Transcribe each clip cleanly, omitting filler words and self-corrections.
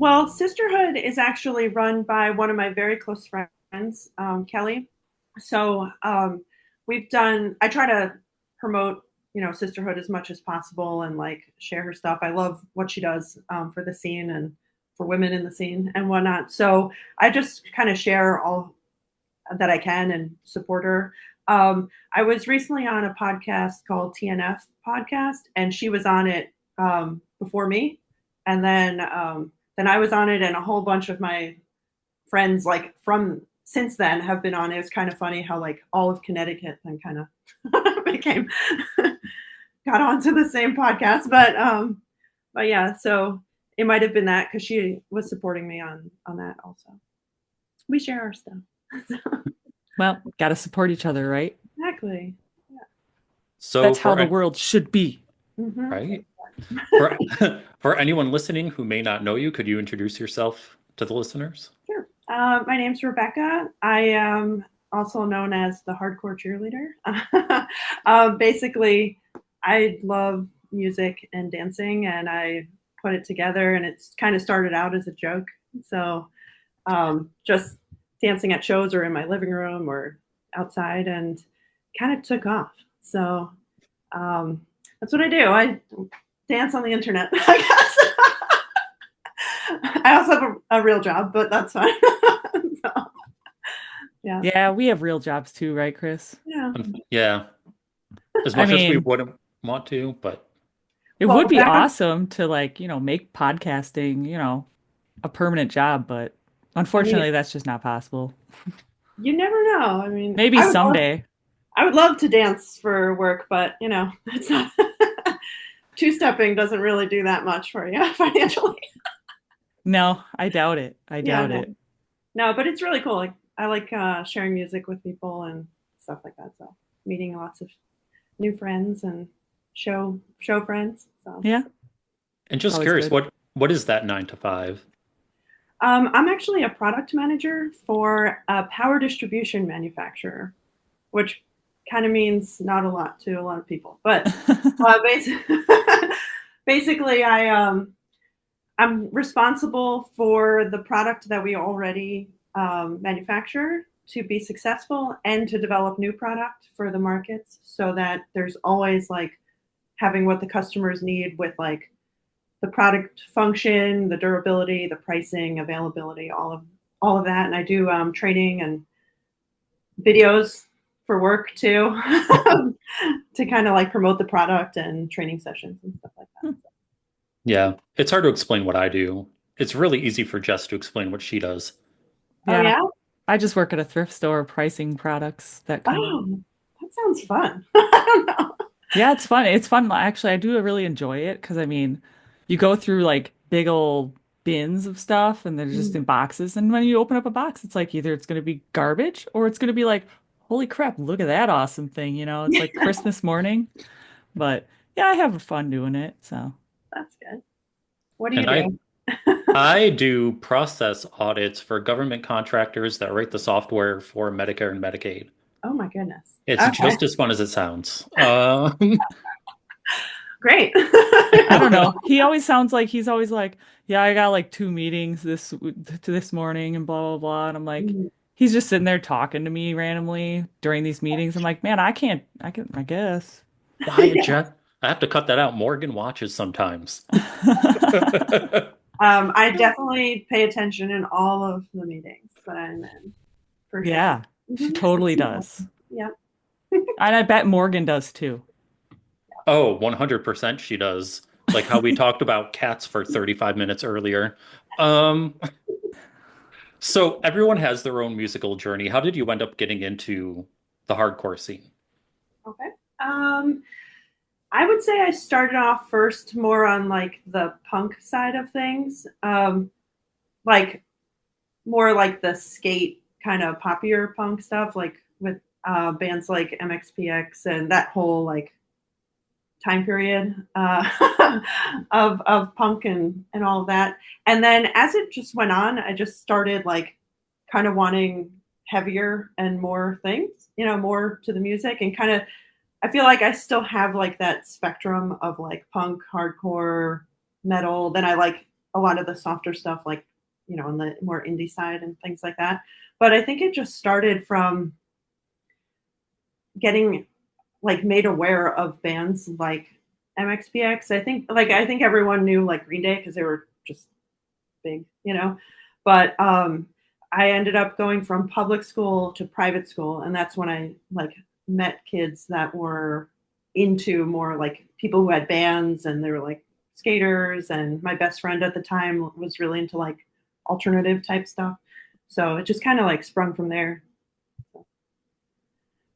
Well, Sisterhood is actually run by one of my very close friends, Kelly. So I try to promote, Sisterhood as much as possible and like share her stuff. I love what she does for the scene and for women in the scene and whatnot. So I just kind of share all that I can and support her. I was recently on a podcast called TNF Podcast, and she was on it before me, and then I was on it, and a whole bunch of my friends, like from since then, have been on it. It's kind of funny how like all of Connecticut then kind of became got onto the same podcast, but yeah, so it might have been that because she was supporting me on that also. We share our stuff. Well, gotta support each other, right? Exactly. Yeah. So That's how for the world should be. Mm-hmm. right for for anyone listening who may not know you, could you introduce yourself to the listeners? Sure. My name's Rebecca. I am also known as the Hardcore Cheerleader. Basically, I love music and dancing, and I put it together, and it's kind of started out as a joke. So just dancing at shows or in my living room or outside, and kind of took off. So that's what I do. I dance on the internet, I guess. I also have a real job, but that's fine. So, yeah. Yeah, we have real jobs too, right, Chris? Yeah. Yeah, as I much as we mean, wouldn't want to, but it would Well, be back awesome to like, make podcasting, a permanent job, but I mean, unfortunately that's just not possible. you never know. I mean, Maybe someday. I would love to dance for work, but it's not two-stepping doesn't really do that much for you financially. No, I doubt it. I Yeah, doubt no. it. No, but it's really cool. Like I like sharing music with people and stuff like that. So meeting lots of new friends and show friends. So Yeah, and it's just always curious, good. what is that 9 to 5? I'm actually a product manager for a power distribution manufacturer, which kind of means not a lot to a lot of people. But basically, basically, I'm responsible for the product that we already manufacture to be successful and to develop new product for the markets so that there's always like having what the customers need with like the product function, the durability, the pricing, availability, all of that. And I do training and videos for work too to kind of like promote the product and training sessions and stuff like that. Yeah, it's hard to explain what I do. It's really easy for Jess to explain what she does. Oh Yeah. yeah. I just work at a thrift store pricing products that kind of. Oh, that sounds fun. I don't know. Yeah, it's fun. It's fun. Actually, I do really enjoy it because I mean, you go through like big old bins of stuff and they're just in boxes. And when you open up a box, it's like either it's going to be garbage or it's going to be like, holy crap, look at that awesome thing. It's like Christmas morning. But yeah, I have fun doing it. So That's good. What do you And I do? I do process audits for government contractors that write the software for Medicare and Medicaid. Oh my goodness. It's Okay, just as fun as it sounds. great. I don't know. He always sounds like he's always like, yeah, I got like two meetings to this morning and blah blah blah. And I'm like, he's just sitting there talking to me randomly during these meetings. I'm like, man, I guess. Why, Yeah. Jeff? I have to cut that out. Morgan watches sometimes. I definitely pay attention in all of the meetings that I'm in, for sure. Yeah, she totally does. Yeah. And I bet Morgan does too. Oh, 100% she does. Like how we talked about cats for 35 minutes earlier. Um, so everyone has their own musical journey. How did you end up getting into the hardcore scene? Okay. Um, I would say I started off first more on like the punk side of things, like more like the skate kind of poppier punk stuff, like with bands like MXPX and that whole like time period of punk and all of that. And then as it just went on, I just started like kind of wanting heavier and more things, more to the music and kind of I feel like I still have like that spectrum of like punk, hardcore, metal. Then I like a lot of the softer stuff, like, on the more indie side and things like that. But I think it just started from getting like made aware of bands like MXPX. I think everyone knew like Green Day because they were just big. But I ended up going from public school to private school, and that's when I like met kids that were into more like people who had bands, and they were like skaters. And my best friend at the time was really into like alternative type stuff. So it just kind of like sprung from there.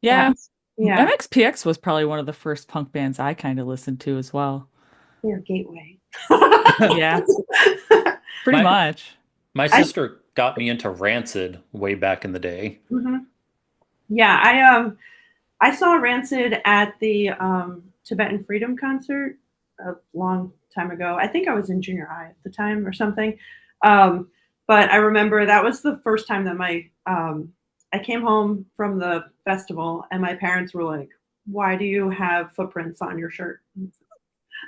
Yeah. Yeah. Yeah. MXPX was probably one of the first punk bands I kind of listened to as well. They're gateway. Yeah, pretty My much. my I sister got me into Rancid way back in the day. mhm. Yeah, I saw Rancid at the Tibetan Freedom concert a long time ago. I think I was in junior high at the time or something. Um, but I remember that was the first time that I came home from the festival, and my parents were like, "Why do you have footprints on your shirt?"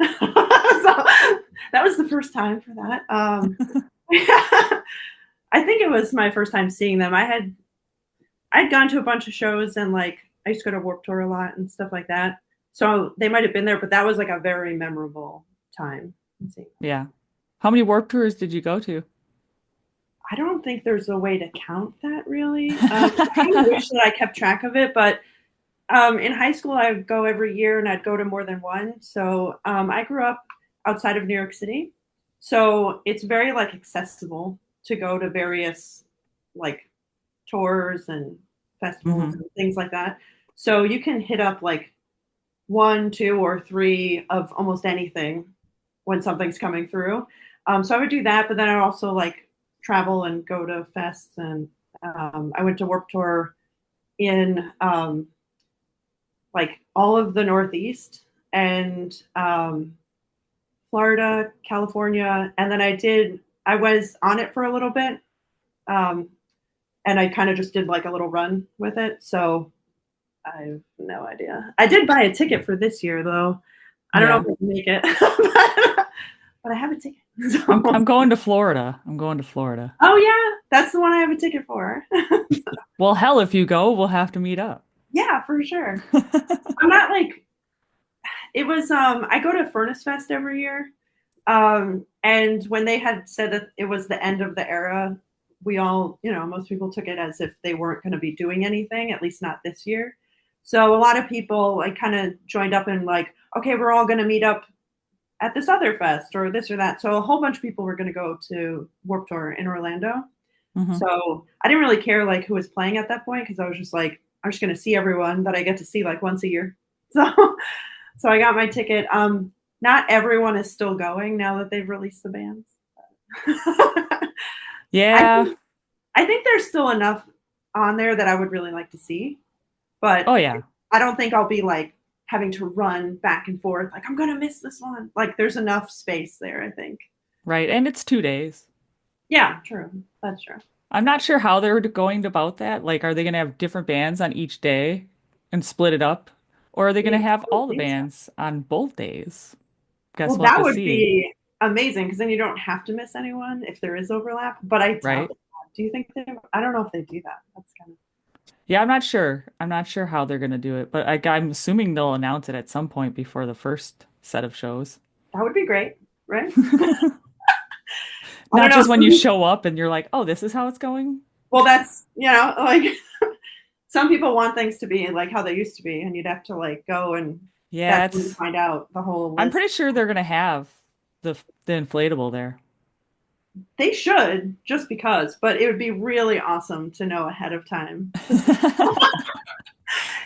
So that was the first time for that. I think it was my first time seeing them. I'd gone to a bunch of shows, and like I used to go to Warped Tour a lot and stuff like that. So they might have been there, but that was like a very memorable time. Yeah. How many Warped Tours did you go to? I don't think there's a way to count that really. I kind of wish that I kept track of it, but in high school I would go every year, and I'd go to more than one. So I grew up outside of New York City, so it's very like accessible to go to various like tours and festivals Hmm. and things like that. So you can hit up like one, two, or three of almost anything when something's coming through. So I would do that, but then I also like travel and go to fests. And I went to Warped Tour in like all of the Northeast and Florida, California, and then I was on it for a little bit, um, and I kind of just did like a little run with it. So I have no idea. I did buy a ticket for this year though. I don't know if Yeah. I can make it, but I have a ticket. I'm So. going to Florida. I'm going to Florida. Oh yeah, that's the one I have a ticket for. Well, hell, if you go, we'll have to meet up. Yeah, for sure. I'm not like it was. I go to Furnace Fest every year, and when they had said that it was the end of the era, we all, most people took it as if they weren't going to be doing anything, at least not this year. So a lot of people like kind of joined up and like, okay, we're all going to meet up at this other fest or this or that. So a whole bunch of people were going to go to Warped Tour in Orlando. Hmm. So I didn't really care like who was playing at that point because I was just like, I'm just going to see everyone that I get to see like once a year. So so I got my ticket. Not everyone is still going now that they've released the bands. I Yeah. think I think there's still enough on there that I would really like to see, but Oh, yeah. I don't think I'll be like having to run back and forth like I'm gonna miss this one. Like there's enough space there, I think. Right. And it's 2 days. Yeah, true. That's true. I'm not sure how they're going about that. Like, are they going to have different bands on each day and split it up? Or are they going to Yeah, have I all don't the think so. bands on both days? Guess Well, we'll have that to would see. be amazing because then you don't have to miss anyone if there is overlap. But I doubt Right. that. Do you think they? I don't know if they do that. That's kind of Yeah, I'm not sure. I'm not sure how they're going to do it, but I'm assuming they'll announce it at some point before the first set of shows. that would be great, right? I don't Not know. just when you show up and you're like, oh, this is how it's going. Well, that's like some people want things to be like how they used to be, and you'd have to like go and Yeah, that's when you it's, find out the whole I'm list. pretty sure they're going to have the inflatable there. They should just because, but it would be really awesome to know ahead of time,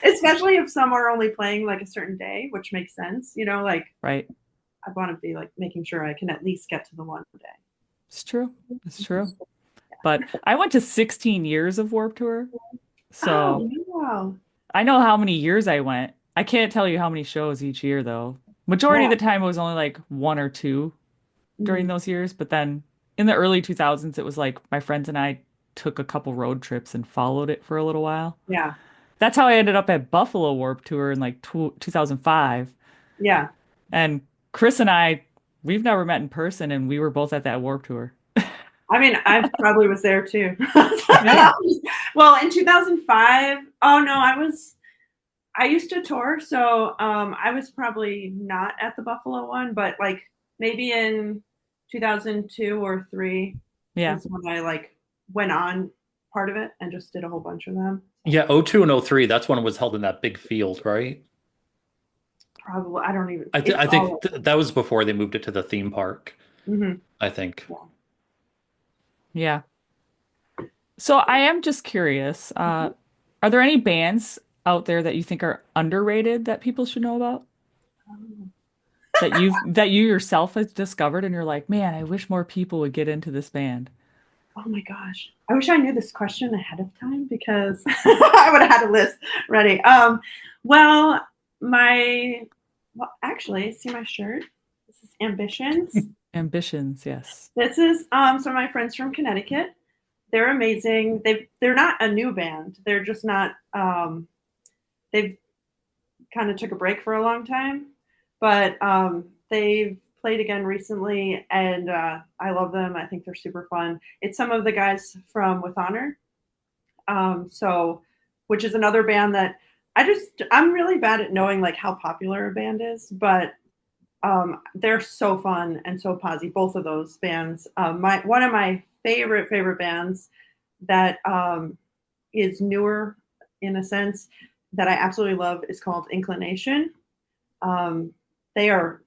especially if some are only playing like a certain day, which makes sense. Like Right. I want to be like making sure I can at least get to the one It's true. It's true. day. But I went to 16 years of Warped Tour, so Oh, wow. I know how many years I went. I can't tell you how many shows each year though. Majority of Yeah. the time it was only like one or two during Mhm. those years, but then in the early 2000s it was like my friends and I took a couple road trips and followed it for a little while. Yeah. That's how I ended up at Buffalo Warped Tour in like 2005. Yeah. And Chris and I we've never met in person, and we were both at that Warp Tour. I mean, I probably was there too. Yeah. Well, in 2005, oh no, I used to tour, so I was probably not at the Buffalo one, but like maybe in 2002 or three Yeah. is when I like went on part of it and just did a whole bunch of them. Yeah, '02 and '03. That's when it was held in that big field, right? Probably, I don't even, I it's think all, th that was before they moved it to the theme park, mm-hmm. I think. Yeah. Yeah. So I am just curious, are there any bands out there that you think are underrated that people should know about? Um, That you yourself have discovered and you're like, man, I wish more people would get into this band. Oh my gosh. I wish I knew this question ahead of time because I would have had a list ready. Well, my, well, actually, see my shirt? This is Ambitions. Ambitions, yes. This is some of my friends from Connecticut. They're amazing. They're not a new band. They're just not. They've kind of took a break for a long time, but they've played again recently, and I love them. I think they're super fun. It's some of the guys from With Honor, so which is another band that I'm really bad at knowing like how popular a band is, but they're so fun and so posy. Both of those bands. My one of my favorite bands that is newer in a sense that I absolutely love is called Inclination. Um, they are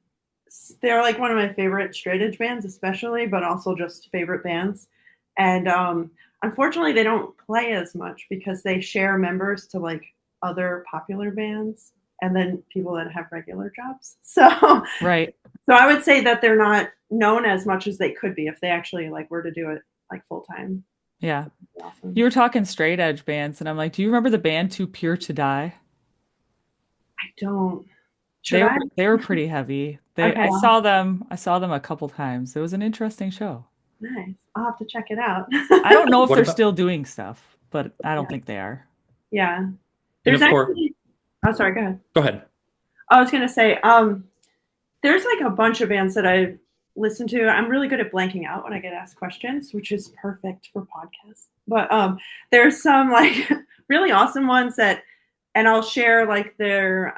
they're like one of my favorite straight edge bands, especially, but also just favorite bands. And unfortunately, they don't play as much because they share members to like other popular bands and then people that have regular jobs. Right. So I would say that they're not known as much as they could be if they actually like were to do it like full time. Yeah. Awesome. You were talking straight edge bands, and I'm like, do you remember the band Too Pure to Die? I don't. Should I? They were pretty heavy. Okay, I saw them a couple times. It was an interesting show. nice. I'll have to check it out. I don't know if What they're about, still doing stuff, but I Yeah, don't think they are. yeah. and There's of course, actually. Oh, sorry. Go ahead. go ahead. I was gonna say, there's like a bunch of bands that I listen to. I'm really good at blanking out when I get asked questions, which is perfect for podcasts. But there's some like really awesome ones that, and I'll share like their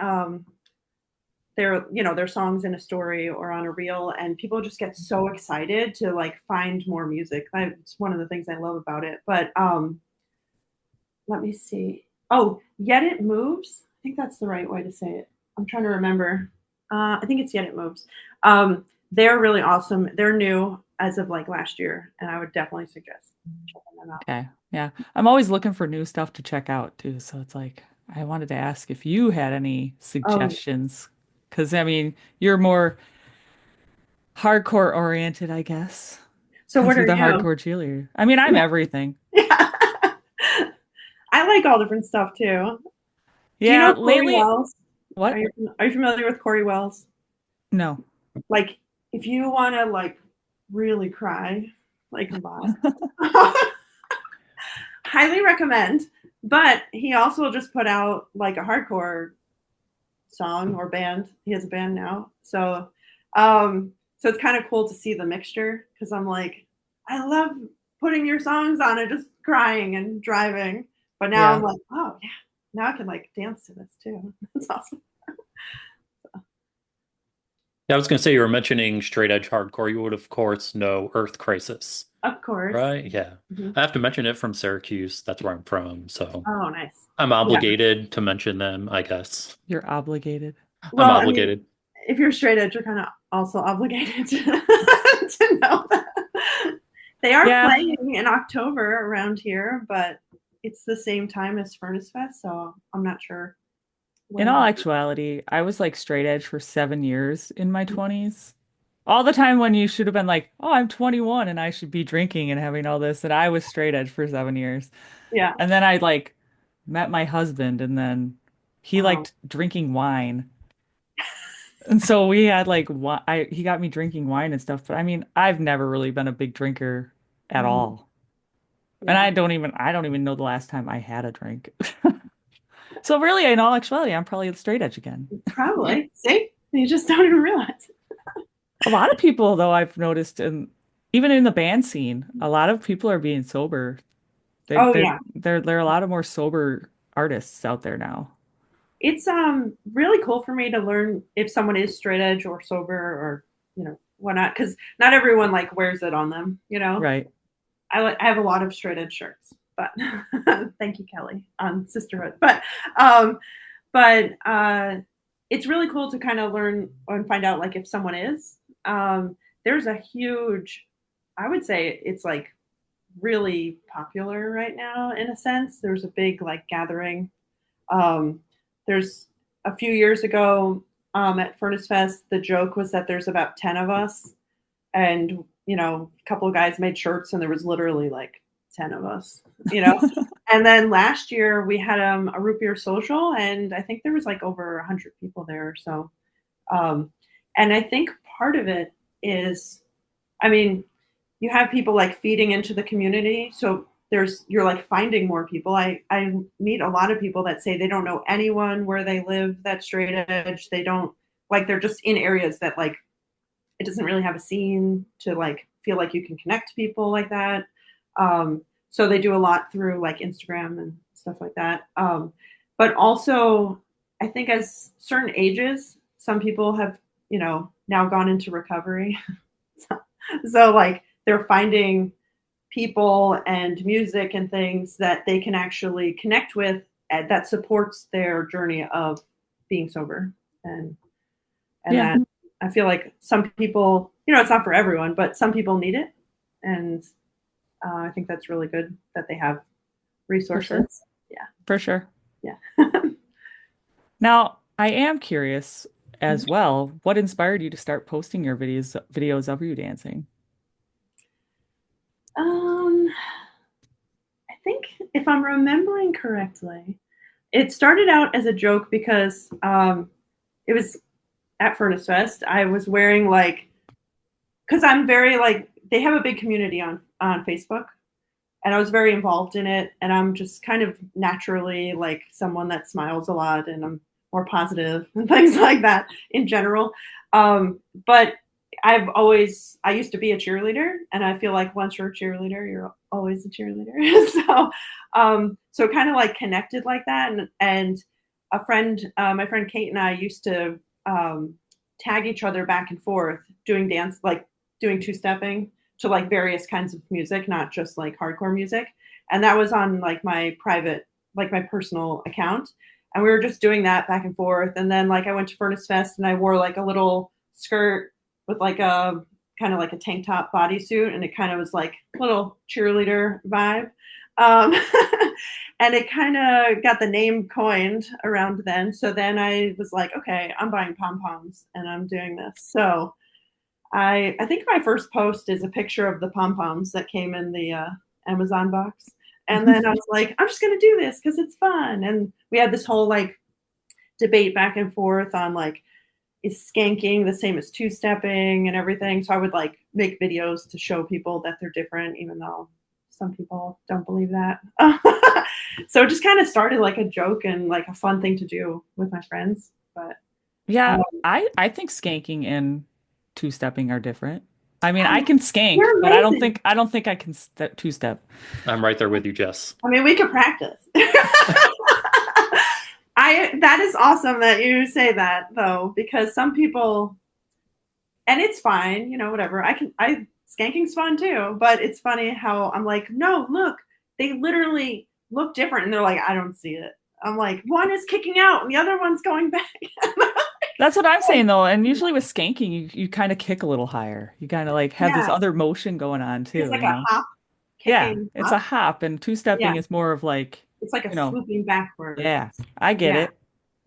their songs in a story or on a reel, and people just get so excited to like find more music. It's one of the things I love about it. But let me see. Oh, Yet It Moves. I think that's the right way to say it. I'm trying to remember. I think it's Yet It Moves. They're really awesome. They're new as of like last year, and I would definitely suggest checking them out. Okay. Yeah. I'm always looking for new stuff to check out too. So it's like, I wanted to ask if you had any Oh, suggestions. Because, I mean, you're more hardcore oriented, I guess, so because what you're are the you? hardcore cheerleader. I mean, I'm everything. Yeah. I like all different stuff too. Do you Yeah. know Corey Lately, Wells? Are what? you are you familiar with Corey Wells? No. Like, if you want to like really cry, like a lot, highly recommend. But he also just put out like a hardcore song or band. He has a band now, so it's kind of cool to see the mixture because I'm like, I love putting your songs on and just crying and driving. But now I'm Yeah. like, oh yeah, now I can like dance to this too. That's awesome. Yeah, I was going to say you were mentioning straight edge hardcore. You would, of course, know Earth Crisis, Of course. right? Yeah. Hmm. I have to mention it from Syracuse. That's where I'm from. So Oh, nice. I'm Yeah. obligated to mention them, I guess. You're obligated. I'm Well, I mean, obligated. if you're straight edge, you're kind of also obligated to, to know that they are Yeah. playing in October around here, but it's the same time as Furnace Fest, so I'm not sure In when all that. actuality, I was like straight edge for 7 years in my 20s. All the time when you should have been like, oh, I'm 21 and I should be drinking and having all this. And I was straight edge for 7 years. Yeah. And then I like met my husband and then he Oh. liked drinking wine. And so we had like he got me drinking wine and stuff. But I mean, I've never really been a big drinker at Mhm. all. And Yeah. I don't even know the last time I had a drink. So really, in all actuality, I'm probably straight edge again. Probably. See? You just don't even realize. A lot of people, though, I've noticed, and even in the band scene, a lot of people are being sober. They Oh they're yeah. there are a lot of more sober artists out there now. It's really cool for me to learn if someone is straight edge or sober or whatnot, because not everyone like wears it on them. Right. I have a lot of straight edge shirts, but thank you, Kelly, on sisterhood. But it's really cool to kind of learn and find out like if someone is. There's a huge, I would say it's like really popular right now in a sense. There's a big like gathering. Um, there's a few years ago at Furnace Fest, the joke was that there's about 10 of us, and a couple of guys made shirts, and there was literally like 10 of us. you know and then last year we had a root beer social, and I think there was like over 100 people there. So um, and I think part of it is, I mean, you have people like feeding into the community, so you're like finding more people. I meet a lot of people that say they don't know anyone where they live that's straight edge. They don't, like, they're just in areas that like it doesn't really have a scene to like feel like you can connect to people like that. So they do a lot through like Instagram and stuff like that. But also, I think as certain ages, some people have, now gone into recovery. So like they're finding people and music and things that they can actually connect with, that supports their journey of being sober. And Yeah, that, I feel like some people, it's not for everyone, but some people need it. And I think that's really good that they have for sure. resources. Yeah. For sure. Yeah. Now, I am curious as well, what inspired you to start posting your videos of you dancing? um, I think if I'm remembering correctly, it started out as a joke because it was at Furnace Fest. I was wearing like, because I'm very like, they have a big community on Facebook, and I was very involved in it. And I'm just kind of naturally like someone that smiles a lot, and I'm more positive and things like that in general. But I used to be a cheerleader, and I feel like once you're a cheerleader, you're always a cheerleader. So kind of like connected like that. And my friend Kate and I used to tag each other back and forth doing dance, like doing two stepping to like various kinds of music, not just like hardcore music. And that was on like my private, like my personal account. And we were just doing that back and forth. And then like I went to Furnace Fest, and I wore like a little skirt with like a kind of like a tank top bodysuit. And it kind of was like a little cheerleader vibe. Um, and it kind of got the name coined around then. So then I was like, okay, I'm buying pom poms and I'm doing this. So I think my first post is a picture of the pom poms that came in the Amazon box. And then I was like, I'm just gonna do this because it's fun. And we had this whole like debate back and forth on like, is skanking the same as two stepping and everything. So I would like make videos to show people that they're different, even though some people don't believe that. So it just kind of started like a joke and like a fun thing to do with my friends. But Yeah, um, I think skanking and two-stepping are different. I mean, I can skank, you're but amazing. I don't think I can two-step. I'm right there with you, Jess. I mean, we could practice. That is awesome that you say that though, because some people, and it's fine, whatever. I skanking's fun too, but it's funny how I'm like, no, look, they literally look different, and they're like, I don't see it. I'm like, one is kicking out and the other one's going back. That's what I'm saying though. And usually with skanking, you kind of kick a little higher. You kind of like have this Yeah, other motion going on it's too, like you a know? hop, Yeah, kicking it's a hop. hop, and Yeah, two-stepping is more of like, it's like a you know, swooping backwards. yeah, I get Yeah, it.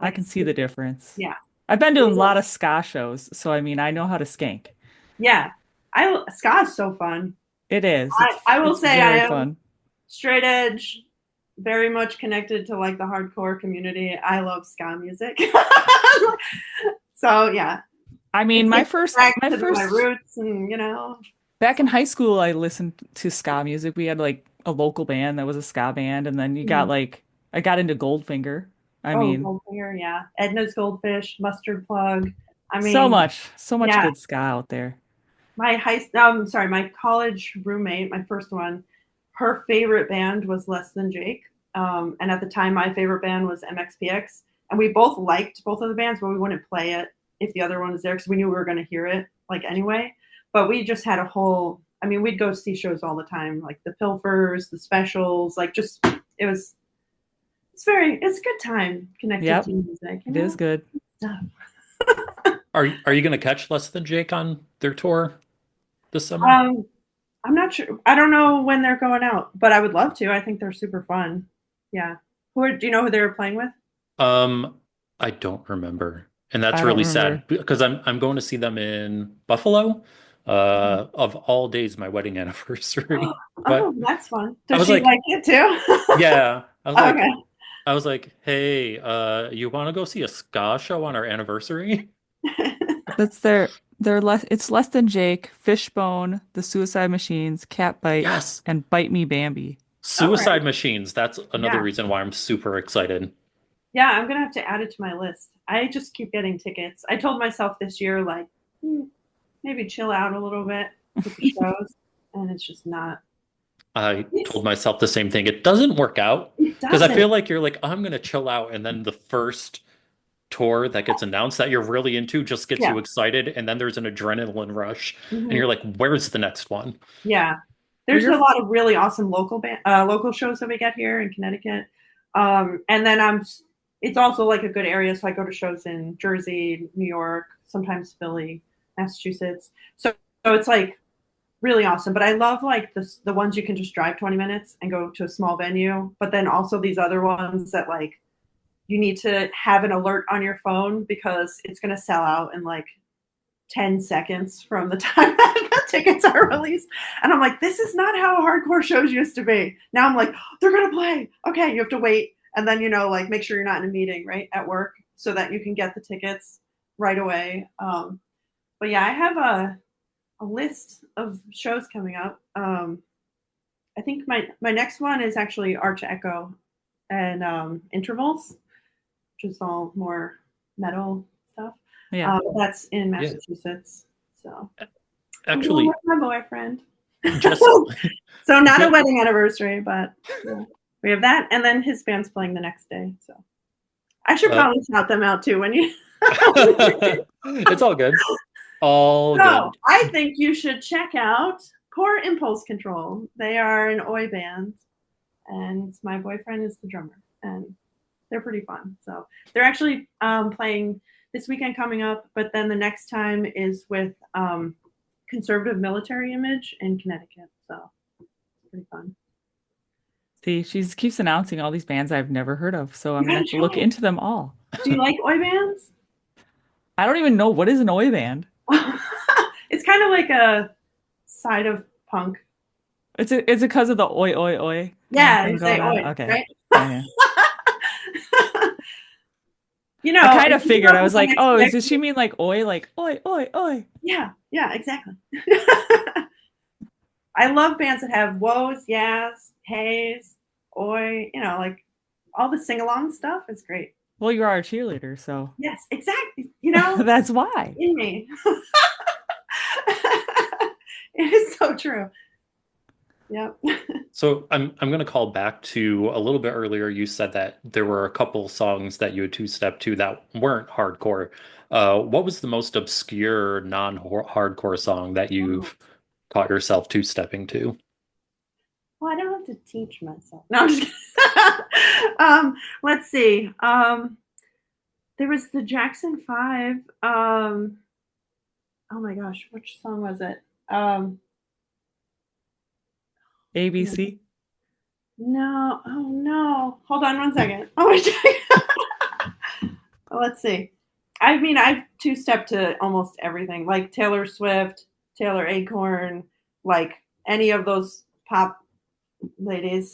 I like a can see the swoop. difference. Yeah, I've been to a there's a lot of ska shows, so I mean, I know how to skank. yeah. I ska is so fun. It is. I will It's say I very am fun. straight edge, very much connected to like the hardcore community. I love ska music. So yeah, I mean, it takes me back my to my first roots, and back so in high school, I listened to ska music. We had like a local band that was a ska band, and then you got mm. like I got into Goldfinger. I Oh, mean, Goldfinger, yeah, Edna's Goldfish, Mustard Plug, I So mean, much, so much yeah, good ska out there. my college roommate, my first one, her favorite band was Less Than Jake. And at the time, my favorite band was MXPX. And we both liked both of the bands, but we wouldn't play it if the other one was there because we knew we were going to hear it like anyway. But we just had a whole, I mean, we'd go see shows all the time, like the Pilfers, the Specials, like just, it was, it's a good time connected Yep, to music, it is good. Stuff. Are you going to catch Less Than Jake on their tour this summer? Um, I'm not sure. I don't know when they're going out, but I would love to. I think they're super fun. Yeah. Do you know who they were playing with? Um, I don't remember. And that's I don't really remember. sad because I'm going to see them in Buffalo, of all days, my wedding anniversary. Oh, But that's fun. I Does was she like, like it too? yeah, Okay. I was like, hey, you want to go see a ska show on our anniversary? That's their less. It's Less Than Jake, Fishbone, The Suicide Machines, Catbite, Yes. and Bite Me Bambi. All right. Suicide Machines. That's another Yeah. reason why I'm super excited. Yeah, I'm gonna have to add it to my list. I just keep getting tickets. I told myself this year, like, maybe chill out a little bit with the shows, and it's just not. I It's, told myself the same thing. It doesn't work out it because I feel doesn't. like you're like, I'm gonna chill out, and then the first tour that gets announced that you're really into just gets Yeah. you excited, and then there's an adrenaline rush, and Hmm. you're like, where's the next one? Yeah. Well, There's a lot of really awesome local shows that we get here in Connecticut. And then it's also like a good area. So I go to shows in Jersey, New York, sometimes Philly, Massachusetts. So it's like really awesome. But I love like the ones you can just drive 20 minutes and go to a small venue. But then also these other ones that like you need to have an alert on your phone because it's going to sell out in like 10 seconds from the time that the tickets are released. And I'm like, this is not how hardcore shows used to be. Now I'm like, they're going to play. Okay, you have to wait. And then, like make sure you're not in a meeting, right, at work so that you can get the tickets right away. But yeah, I have a list of shows coming up. I think my next one is actually Arch Echo and Intervals, which is all more metal stuff. yeah. That's in Yeah, Massachusetts. So I'm going with actually, my boyfriend. just So not a just wedding anniversary, but yeah, we have that, and then his band's playing the next day. So I should uh, probably shout them out too when you. it's all good, all So good. I think you should check out Core Impulse Control. They are an Oi band, and my boyfriend is the drummer, and they're pretty fun. So they're actually playing this weekend coming up, but then the next time is with Conservative Military Image in Connecticut. So it's pretty fun. See, she keeps announcing all these bands I've never heard of, so I'm You gonna gotta have to look try it. into them all. Do you like Oi bands? I don't even know what is an oi band. It's kind of like a side of punk. It's because of the oi oi oi kind of Yeah, thing you say going on. Oi, Okay. right? Yeah, yeah. I kind If of you grew figured. up I with was like, oh, MXPX, does she mean like oi oi oi? yeah, yeah, exactly. I love bands that have woes, yes, hays, oi, like all the sing along stuff is great. Well, you are a cheerleader, so Yes, exactly. that's why. In me. It is so true. Yep. So I'm gonna call back to a little bit earlier. You said that there were a couple songs that you had two-step to that weren't hardcore. What was the most obscure non-hardcore song that you've caught yourself two-stepping to? Well, I don't have to teach myself. No, I'm just kidding. Let's see. There was the Jackson 5. Oh my gosh, which song was it? ABC. No. Oh no. Hold on one second. Oh my Let's see. I mean, I've two-stepped to almost everything, like Taylor Swift, Taylor Acorn, like any of those pop ladies.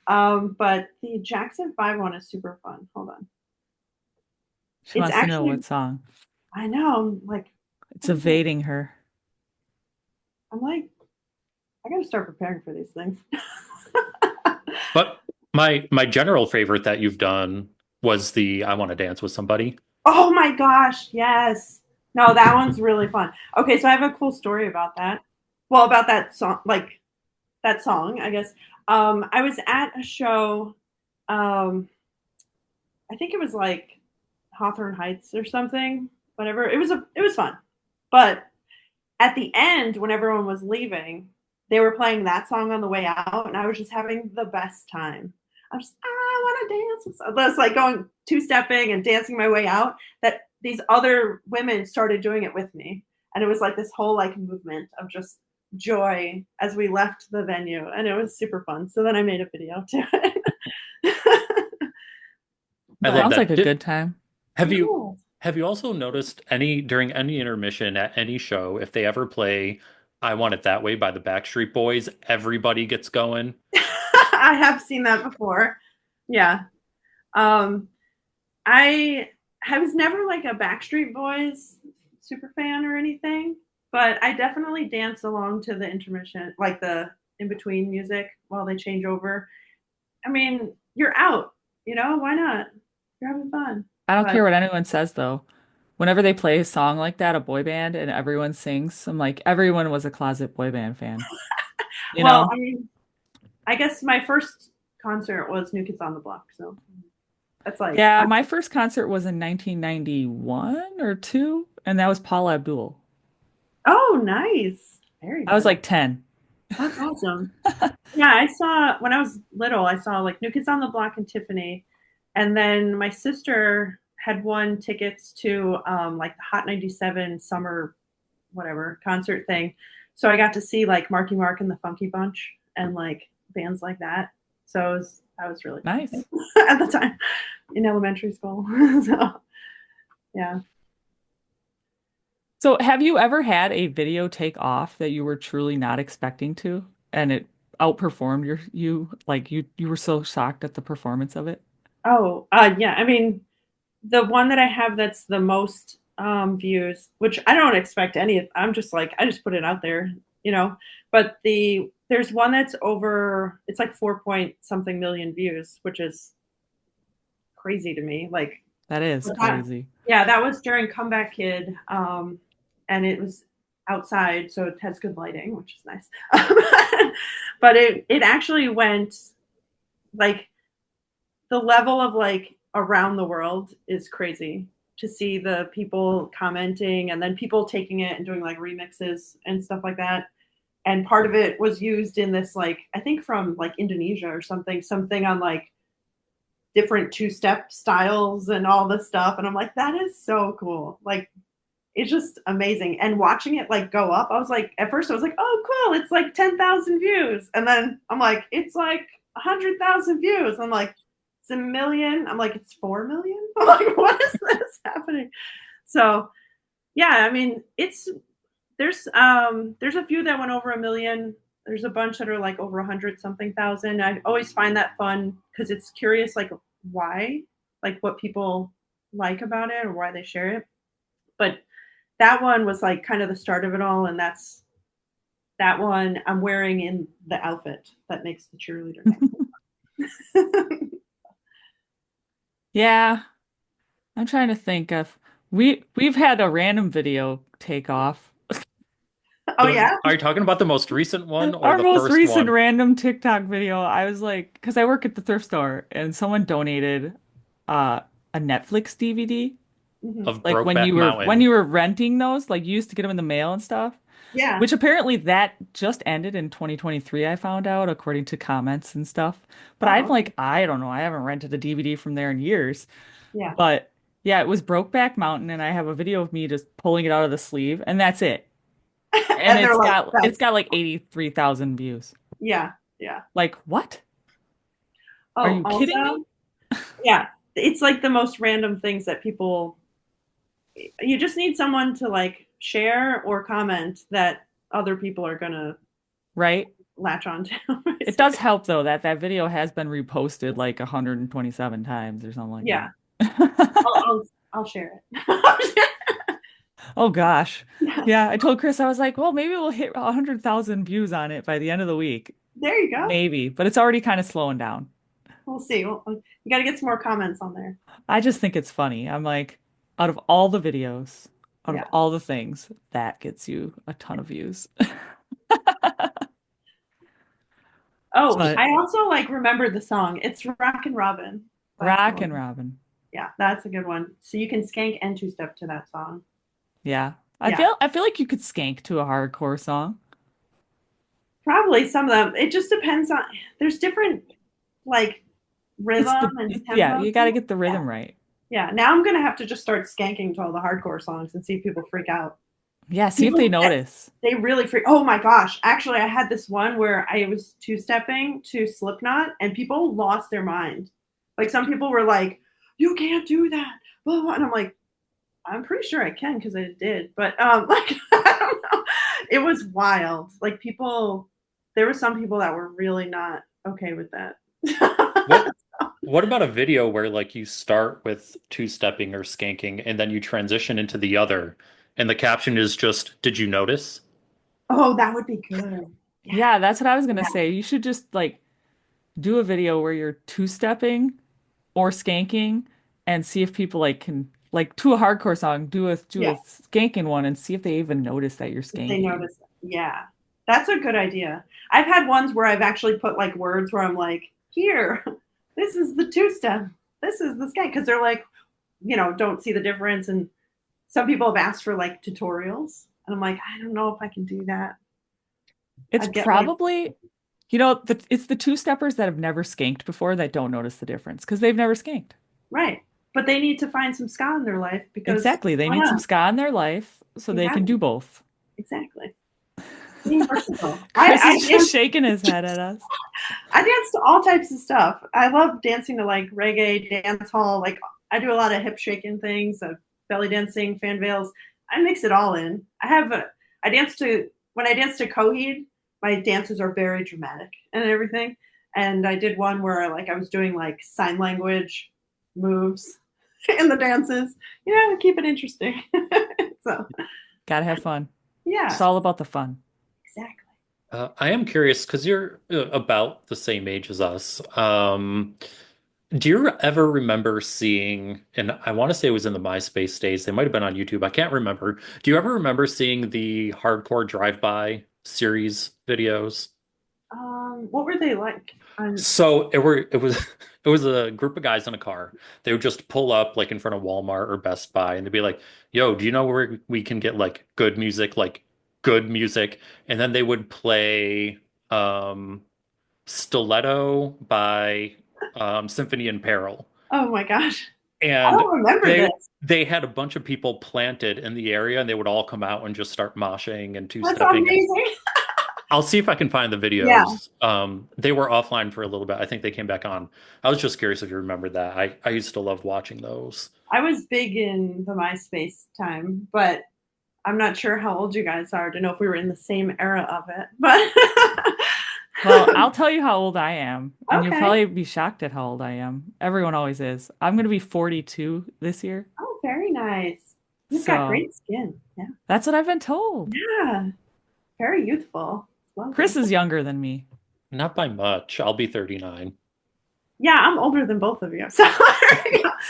But the Jackson 5 one is super fun. Hold on. She It's wants to know actually, what song. I know, like, It's evading her. I'm like, I gotta start preparing for these things. But my general favorite that you've done was the I Want to Dance with Somebody. Oh my gosh, yes. No, that one's really fun. Okay, so I have a cool story about that. Well, about that song, like that song, I guess. I was at a show. Um, I think it was like Hawthorne Heights or something. Whatever. It was fun, but at the end, when everyone was leaving, they were playing that song on the way out, and I was just having the best time. I'm just, I want to dance. So I was like going two stepping and dancing my way out. That these other women started doing it with me, and it was like this whole like movement of just joy as we left the venue, and it was super fun. So then I made a video to it. I love But Sounds like that. a good time. Have you yeah. have you also noticed any during any intermission at any show, if they ever play I Want It That Way by the Backstreet Boys, everybody gets going? I have seen that before. Yeah. Um, I was never like a Backstreet Boys super fan or anything, but I definitely dance along to the intermission, like the in between music while they change over. I mean, you're out, why not? You're having fun. I don't But care what anyone says though. Whenever they play a song like that, a boy band, and everyone sings, I'm like, everyone was a closet boy band fan. You well, know? I mean, I guess my first concert was New Kids on the Block, so that's like Yeah, my first concert was in 1991 or 2, and that was Paula Abdul. oh, nice. Very I was good. like 10. That's awesome. Yeah, I saw when I was little, I saw like New Kids on the Block and Tiffany. And then my sister had won tickets to like the Hot 97 summer whatever concert thing. So I got to see like Marky Mark and the Funky Bunch and like bands like that. So that was really fun Nice. at the time in elementary school. So yeah. So, have you ever had a video take off that you were truly not expecting to, and it outperformed you were so shocked at the performance of it? Oh, yeah. I mean, the one that I have that's the most views, which I don't expect any. I'm just like I just put it out there, you know. But there's one that's over. It's like 4 point something million views, which is crazy to me. Like, That is crazy. yeah, that was during Comeback Kid, and it was outside, so it has good lighting, which is nice. But it actually went like the level of like around the world is crazy to see the people commenting and then people taking it and doing like remixes and stuff like that. And part of it was used in this like I think from like Indonesia or something on like different two-step styles and all this stuff. And I'm like, that is so cool. Like it's just amazing. And watching it like go up, I was like, at first I was like, oh cool, it's like 10,000 views. And then I'm like, it's like 100,000 views. I'm like, it's a million. I'm like, it's 4 million. I'm like, what is this happening? So yeah, I mean, there's a few that went over a million. There's a bunch that are like over 100 something thousand. I always find that fun because it's curious, like why, like what people like about it or why they share it. But that one was like kind of the start of it all, and that one I'm wearing in the outfit that makes the cheerleader name. Yeah, I'm trying to think of we've had a random video take off. Oh yeah. Are you talking about the most recent one or Our the most first recent one? random TikTok video, I was like, because I work at the thrift store and someone donated uh a Netflix DVD. Hmm. Of Like Brokeback when Mountain. you were renting those, like you used to get them in the mail and stuff. Yeah. Which apparently that just ended in 2023, I found out, according to comments and stuff. But I'm Oh okay. like, I don't know, I haven't rented a DVD from there in years. Yeah. But yeah, it was Brokeback Mountain, and I have a video of me just pulling it out of the sleeve, and that's it. And And they're like, it's that's got like 83,000 views. yeah, yeah. Like, what? Are Oh, you kidding me? also, yeah, it's like the most random things that people you just need someone to like share or comment that other people are gonna Right? latch on to. It does help though that that video has been reposted like 127 times or something like Yeah, that. I'll share it. Oh gosh. Yeah, Yeah, I told Chris, I was like, well, maybe we'll hit 100,000 views on it by the end of the week. there you go. Maybe, but it's already kind of slowing down. We'll see. You got to get some more comments on there. I just think it's funny. I'm like, out of all the videos, out of Yeah. all the things, that gets you a ton of views. Oh, But I also like remembered the song. It's Rockin' Robin by Rockin' someone. Robin. Yeah, that's a good one. So you can skank and two step to that song. Yeah. Yeah, I feel like you could skank to a hardcore song. probably some of them. It just depends on. There's different like rhythm and Yeah, tempo. you got to get the Yeah, rhythm right. yeah. Now I'm gonna have to just start skanking to all the hardcore songs and see if people freak out. Yeah, see if they People, notice. they really freak. Oh my gosh! Actually, I had this one where I was two stepping to Slipknot, and people lost their mind. Like some people were like, "You can't do that," blah, blah. And I'm like, I'm pretty sure I can because I did, but like I don't know. It was wild. Like people, there were some people that were really not okay with that. What what about a video where like you start with two-stepping or skanking and then you transition into the other and the caption is just, "Did you notice?" Oh, that would be good. Yeah, Yeah, that's what I was gonna yeah, say. You should just like do a video where you're two-stepping or skanking and see if people like can like to a hardcore song, do yeah. a skanking one and see if they even notice that you're If they skanking. notice, yeah, that's a good idea. I've had ones where I've actually put like words where I'm like, here, this is the two step, this is the skank, because they're like, don't see the difference, and some people have asked for like tutorials, and I'm like, I don't know if I can do that. It's I'd get like probably, it's the two-steppers that have never skanked before that don't notice the difference because they've never skanked. right, but they need to find some ska in their life because Exactly. They why need some not? ska in their life so You they have can do both. exactly being versatile. Chris I is just dance. shaking his head at us. I dance to all types of stuff. I love dancing to like reggae, dance hall. Like I do a lot of hip shaking things, belly dancing, fan veils. I mix it all in. I dance to when I dance to Coheed. My dances are very dramatic and everything. And I did one where like I was doing like sign language moves in the dances. Keep it interesting. So Gotta have fun. It's yeah, all about the fun. exactly. I am curious because you're about the same age as us. Do you ever remember seeing, and I want to say it was in the MySpace days, they might have been on YouTube, I can't remember. Do you ever remember seeing the Hardcore Drive-By series videos? What were they like? So it was it was a group of guys in a car. They would just pull up like in front of Walmart or Best Buy and they'd be like, "Yo, do you know where we can get like good music, like good music?" And then they would play um Stiletto by Symphony in Peril. Oh my gosh, I And don't remember they this. they had a bunch of people planted in the area and they would all come out and just start moshing and That's two-stepping. amazing. I'll see if I can find the Yeah, videos. They were offline for a little bit. I think they came back on. I was just curious if you remember that. I used to love watching those. I was big in the MySpace time, but I'm not sure how old you guys are to know if we were in the same era of it. But Well, I'll tell you how old I am, and you'll okay. probably be shocked at how old I am. Everyone always is. I'm gonna be 42 this year. Oh, very nice. You've got So great skin. Yeah. that's what I've been told. Yeah. Very youthful. It's Chris lovely. is younger than me. Not by much. I'll be 39. Yeah, I'm older than both of you. So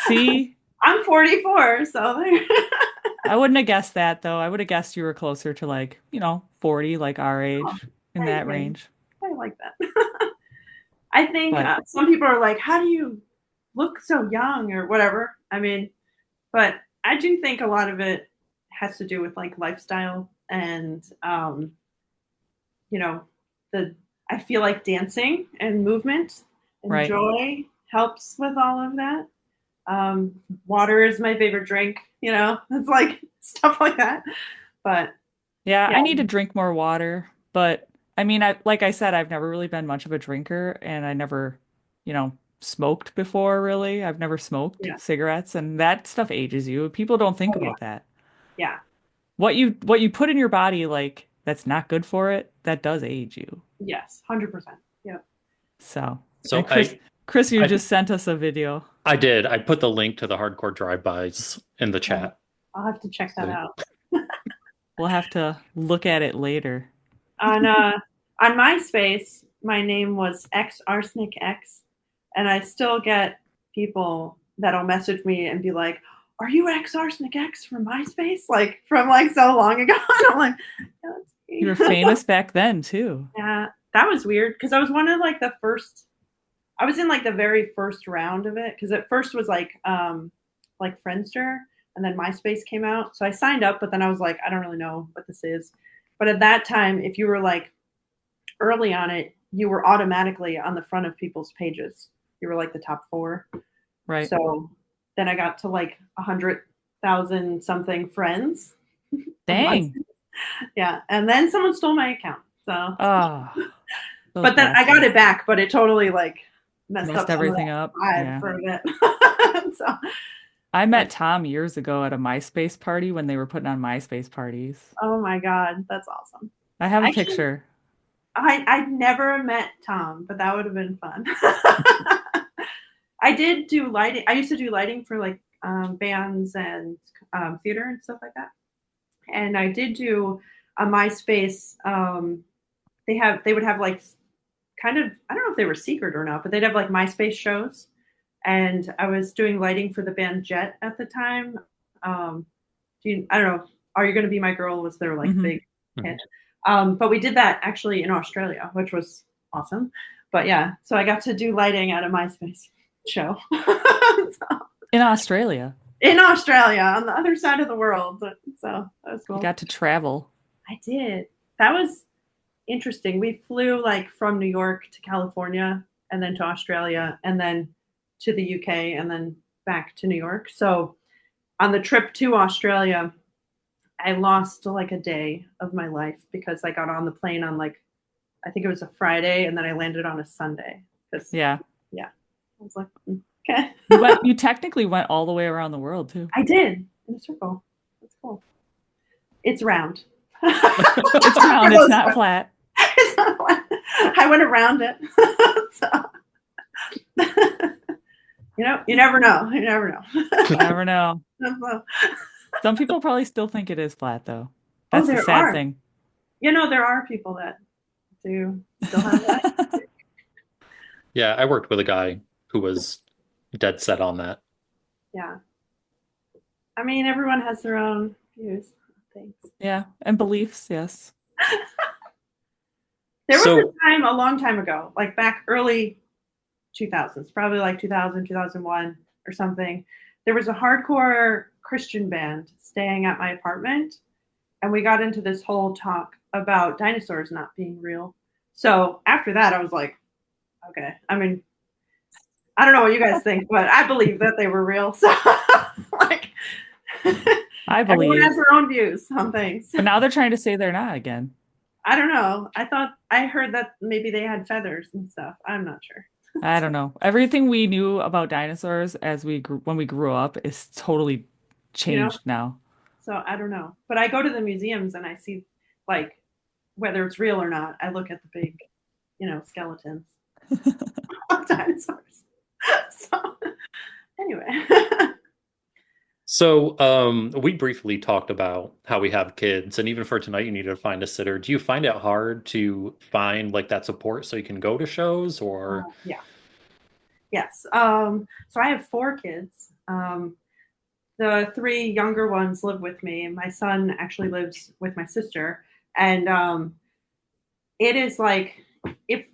See, I'm 44. So I wouldn't have guessed that though. I would have guessed you were closer to like, 40, like our oh, age, in that thank range. I like that. I think But some people are like, how do you look so young or whatever? I mean, but I do think a lot of it has to do with like lifestyle and you know the I feel like dancing and movement and right. joy helps with all of that. Water is my favorite drink. It's like stuff like that. But Yeah, yeah, I need to drink more water, but I mean, like I said, I've never really been much of a drinker and I never, smoked before really. I've never smoked yeah, cigarettes and that stuff ages you. People don't think oh yeah, about that. yeah, What you put in your body like that's not good for it, that does age you. yes, 100%. Yeah. So, So and Chris, you I just sent us a video. I did. I put the link to the Hardcore Drive-Bys in the Okay. chat. I'll have to check that So out. We'll have to look at it later. On on MySpace, my name was X Arsenic X, and I still get people that'll message me and be like, are you X Arsenic X from MySpace? Like from like so long ago. And I'm like, yeah, that's You me. were famous back then too. Yeah, that was weird because I was one of like the first. I was in like the very first round of it because at first was like Friendster, and then MySpace came out. So I signed up, but then I was like, I don't really know what this is. But at that time, if you were like early on it, you were automatically on the front of people's pages. You were like the top 4. Right. So then I got to like 100,000 something friends. Dang. Yeah, and then someone stole my account. So, Oh, those but then I got bastards. it back, but it totally like messed Messed up some of everything that up. vibe Yeah. for a bit. So, I but met Tom years ago at a MySpace party when they were putting on MySpace parties. oh my god, that's awesome. I have a Actually, picture. I never met Tom, but that would have been fun. I did do lighting. I used to do lighting for like bands and theater and stuff like that. And I did do a MySpace. They would have like kind of, I don't know if they were secret or not, but they'd have like MySpace shows. And I was doing lighting for the band Jet at the time. I don't know. Are You Gonna Be My Girl was their like Hmm. big hit. But we did that actually in Australia, which was awesome. But yeah, so I got to do lighting at a MySpace show. So, In Australia. in Australia, on the other side of the world. So that was You cool. got to travel. I did. That was interesting. We flew like from New York to California and then to Australia and then to the UK and then back to New York. So on the trip to Australia, I lost like a day of my life because I got on the plane on like, I think it was a Friday and then I landed on a Sunday. Because, Yeah. yeah, I was like, okay. You technically went all the way around the world too. I did in a circle. That's cool. It's round. It's round, it's not flat. It's not flat. I went around it. So, you never know. You never know. You never know. So, Some people probably still think it is flat though. oh, That's the there sad are. thing. There are people that do still have that. Yeah, I worked with a guy who was dead set on that. Yeah. I mean, everyone has their own views. Thanks. Yeah. And beliefs, yes. There was So, a time a long time ago, like back early 2000s, probably like 2000, 2001 or something. There was a hardcore Christian band staying at my apartment, and we got into this whole talk about dinosaurs not being real. So after that, I was like, okay. I mean, I don't know what you guys think, but I believe that they were real. So, like, I everyone has believe. their own views on things. But now they're trying to say they're not again. I don't know. I heard that maybe they had feathers and stuff. I'm not sure. I don't know. Everything we knew about dinosaurs when we grew up is totally You know, changed now. so I don't know. But I go to the museums and I see, like, whether it's real or not. I look at the big, skeletons of dinosaurs. So anyway, we briefly talked about how we have kids, and even for tonight, you need to find a sitter. Do you find it hard to find like that support so you can go to shows, or yeah, yes. So I have 4 kids. The 3 younger ones live with me. My son actually lives with my sister, and it is like if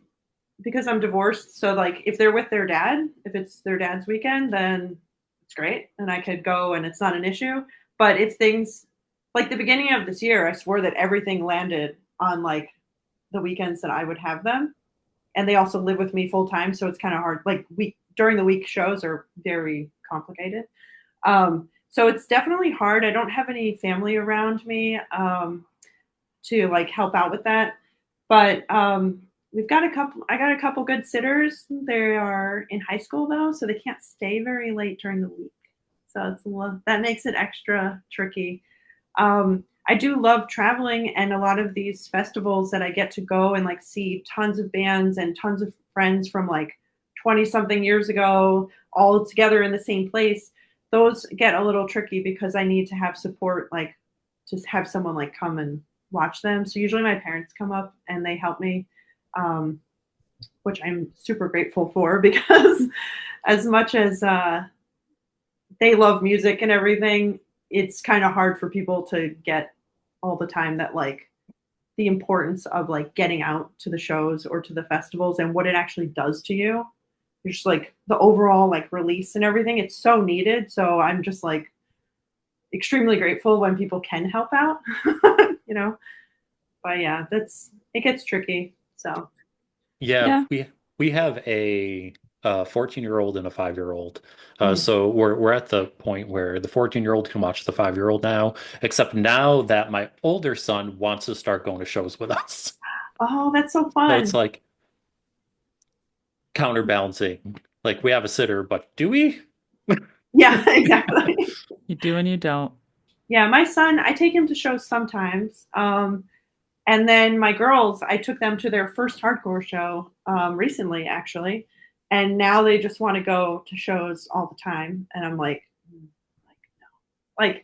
because I'm divorced, so like if they're with their dad, if it's their dad's weekend, then it's great and I could go and it's not an issue. But if things like the beginning of this year, I swore that everything landed on like the weekends that I would have them. And they also live with me full time, so it's kind of hard. Like during the week shows are very complicated. So it's definitely hard. I don't have any family around me to like help out with that. But we've got a couple. I got a couple good sitters. They are in high school though, so they can't stay very late during the week. So that makes it extra tricky. I do love traveling and a lot of these festivals that I get to go and like see tons of bands and tons of friends from like 20 something years ago all together in the same place. Those get a little tricky because I need to have support, like just have someone like come and watch them. So usually my parents come up and they help me, which I'm super grateful for because as much as they love music and everything, it's kind of hard for people to get all the time that like the importance of like getting out to the shows or to the festivals and what it actually does to you. Just like the overall like release and everything, it's so needed. So I'm just like extremely grateful when people can help out, you know. But yeah, that's it gets tricky. So Yeah, Yeah. we have a 14-year-old and a 5-year-old. mm. So we're at the point where the 14-year-old can watch the 5-year-old now, except now that my older son wants to start going to shows with us. Oh, that's so So it's fun. like counterbalancing. Like we have a sitter, but do we? Yeah, exactly. You do and you don't. Yeah, my son, I take him to shows sometimes. And then my girls, I took them to their first hardcore show recently, actually. And now they just want to go to shows all the time. And I'm like,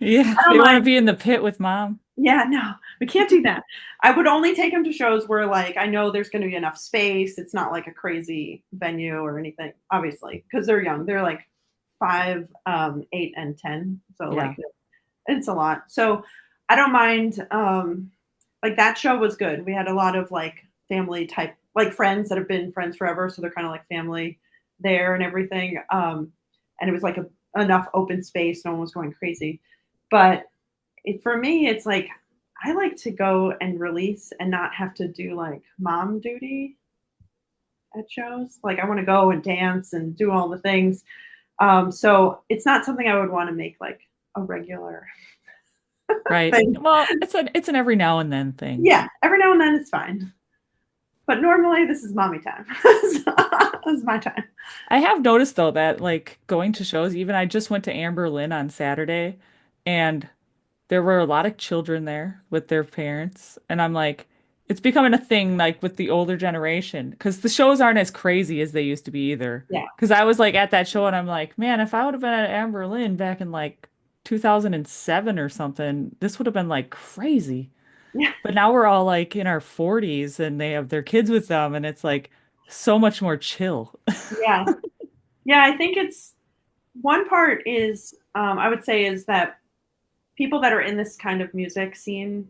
Yeah, I don't they want to mind. be in the pit with mom. Yeah, no, we can't do that. I would only take them to shows where like I know there's going to be enough space. It's not like a crazy venue or anything, obviously, because they're young. They're like 5, 8, and 10. So Yeah. like it's a lot. So I don't mind. Like that show was good. We had a lot of like family type, like friends that have been friends forever. So they're kind of like family there and everything. And it was like enough open space. No one was going crazy. But for me, it's like I like to go and release and not have to do like mom duty at shows. Like I want to go and dance and do all the things. So it's not something I would want to make like a regular Right. thing. Well, it's an every now and then thing. Yeah, every now and then it's fine. But normally this is mommy time. So, this is my time. I have noticed though that like going to shows, even I just went to Amber Lynn on Saturday and there were a lot of children there with their parents. And I'm like, it's becoming a thing like with the older generation because the shows aren't as crazy as they used to be either. Yeah. Because I was like at that show and I'm like, man, if I would have been at Amber Lynn back in like 2007 or something, this would have been like crazy. Yeah. But now we're all like in our 40s and they have their kids with them and it's like so much more chill. Yeah. Yeah. I think it's one part is, I would say, is that people that are in this kind of music scene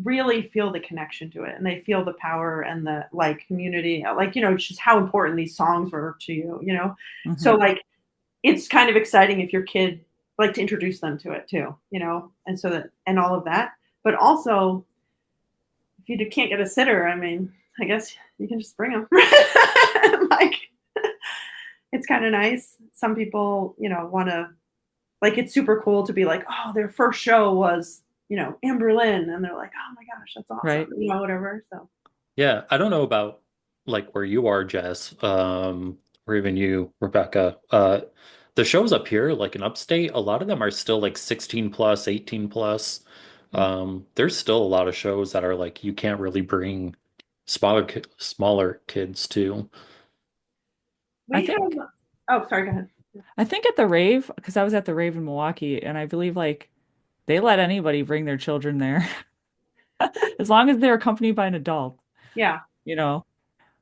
really feel the connection to it and they feel the power and the like community, like, just how important these songs were to you. So, Hmm. like, it's kind of exciting if your kid, like, to introduce them to it too, and so that, and all of that. But also, if you can't get a sitter, I mean, I guess you can just bring them. Like, it's kind of nice. Some people, want to, like, it's super cool to be like, oh, their first show was, in Berlin. And they're like, oh my gosh, that's awesome, Right. whatever. So, Yeah, I don't know about like where you are, Jess, or even you, Rebecca. The shows up here, like in upstate, a lot of them are still like 16 plus, 18 plus. There's still a lot of shows that are like you can't really bring smaller kids to. I we think have, oh, sorry, go ahead. I think at the rave, because I was at the rave in Milwaukee, and I believe like they let anybody bring their children there as long as they're accompanied by an adult, Yeah. you know.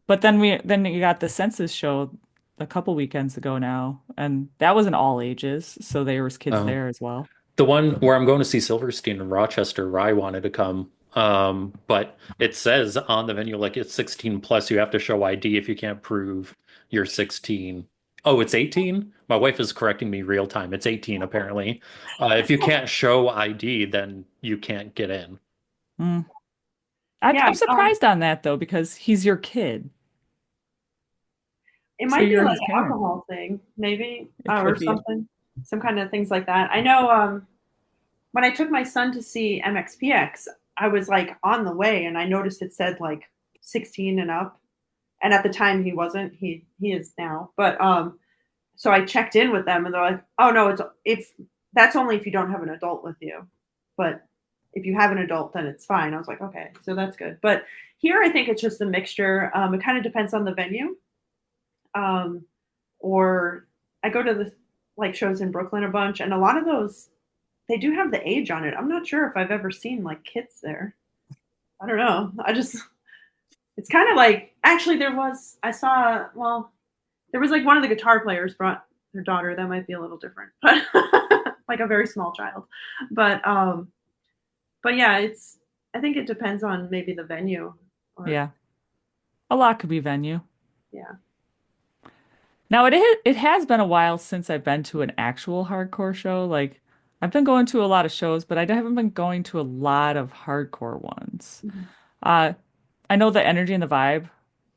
But then you got the census show a couple weekends ago now, and that was an all ages, so there was kids Oh. there as well. The one where I'm going to see Silverstein in Rochester, Rye wanted to come. But it says on the venue like it's 16 plus, you have to show ID if you can't prove you're 16. Oh, it's 18? My wife is correcting me real time. It's 18 apparently. If you can't show ID, then you can't get in. Mm. Yeah. I'm surprised on that though, because he's your kid, It so might be you're like his an parent. alcohol thing, maybe, It or could be. something, some kind of things like that. I know, when I took my son to see MXPX, I was like on the way and I noticed it said like 16 and up. And at the time he wasn't. He is now. But so I checked in with them and they're like, "Oh no, it's if that's only if you don't have an adult with you. But if you have an adult then it's fine." I was like, "Okay, so that's good." But here I think it's just a mixture. It kind of depends on the venue. Um, or I go to the like shows in Brooklyn a bunch and a lot of those they do have the age on it. I'm not sure if I've ever seen like kids there. I don't know. It's kind of like actually there was I saw well there was like one of the guitar players brought their daughter, that might be a little different, but like a very small child. But but yeah, it's I think it depends on maybe the venue or Yeah. A lot could be venue. yeah. Now it has been a while since I've been to an actual hardcore show. Like I've been going to a lot of shows, but I haven't been going to a lot of hardcore ones. Mm-hmm. Uh, I know the energy and the vibe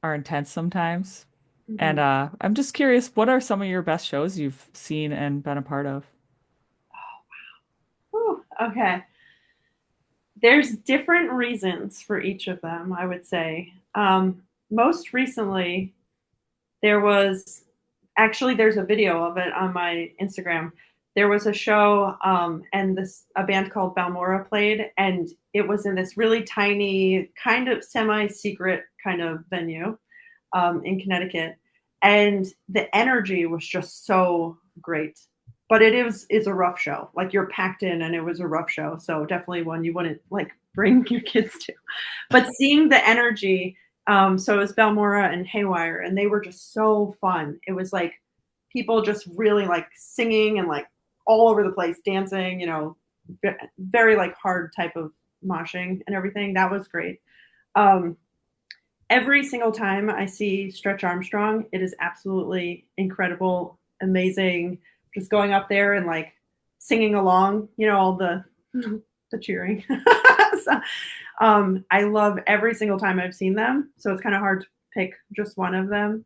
are intense sometimes. Mm-hmm. And I'm just curious, what are some of your best shows you've seen and been a part of? Whew, okay. There's different reasons for each of them, I would say. Most recently, there was there's a video of it on my Instagram. There was a show, and this a band called Balmora played, and it was in this really tiny, kind of semi-secret kind of venue in Connecticut, and the energy was just so great. But is a rough show. Like you're packed in, and it was a rough show. So definitely one you wouldn't like bring your kids to. But seeing the energy, so it was Balmora and Haywire, and they were just so fun. It was like people just really like singing and like all over the place, dancing. Very like hard type of moshing and everything. That was great. Um, every single time I see Stretch Armstrong, it is absolutely incredible, amazing. Just going up there and like singing along, all the cheering. So, I love every single time I've seen them. So it's kind of hard to pick just one of them.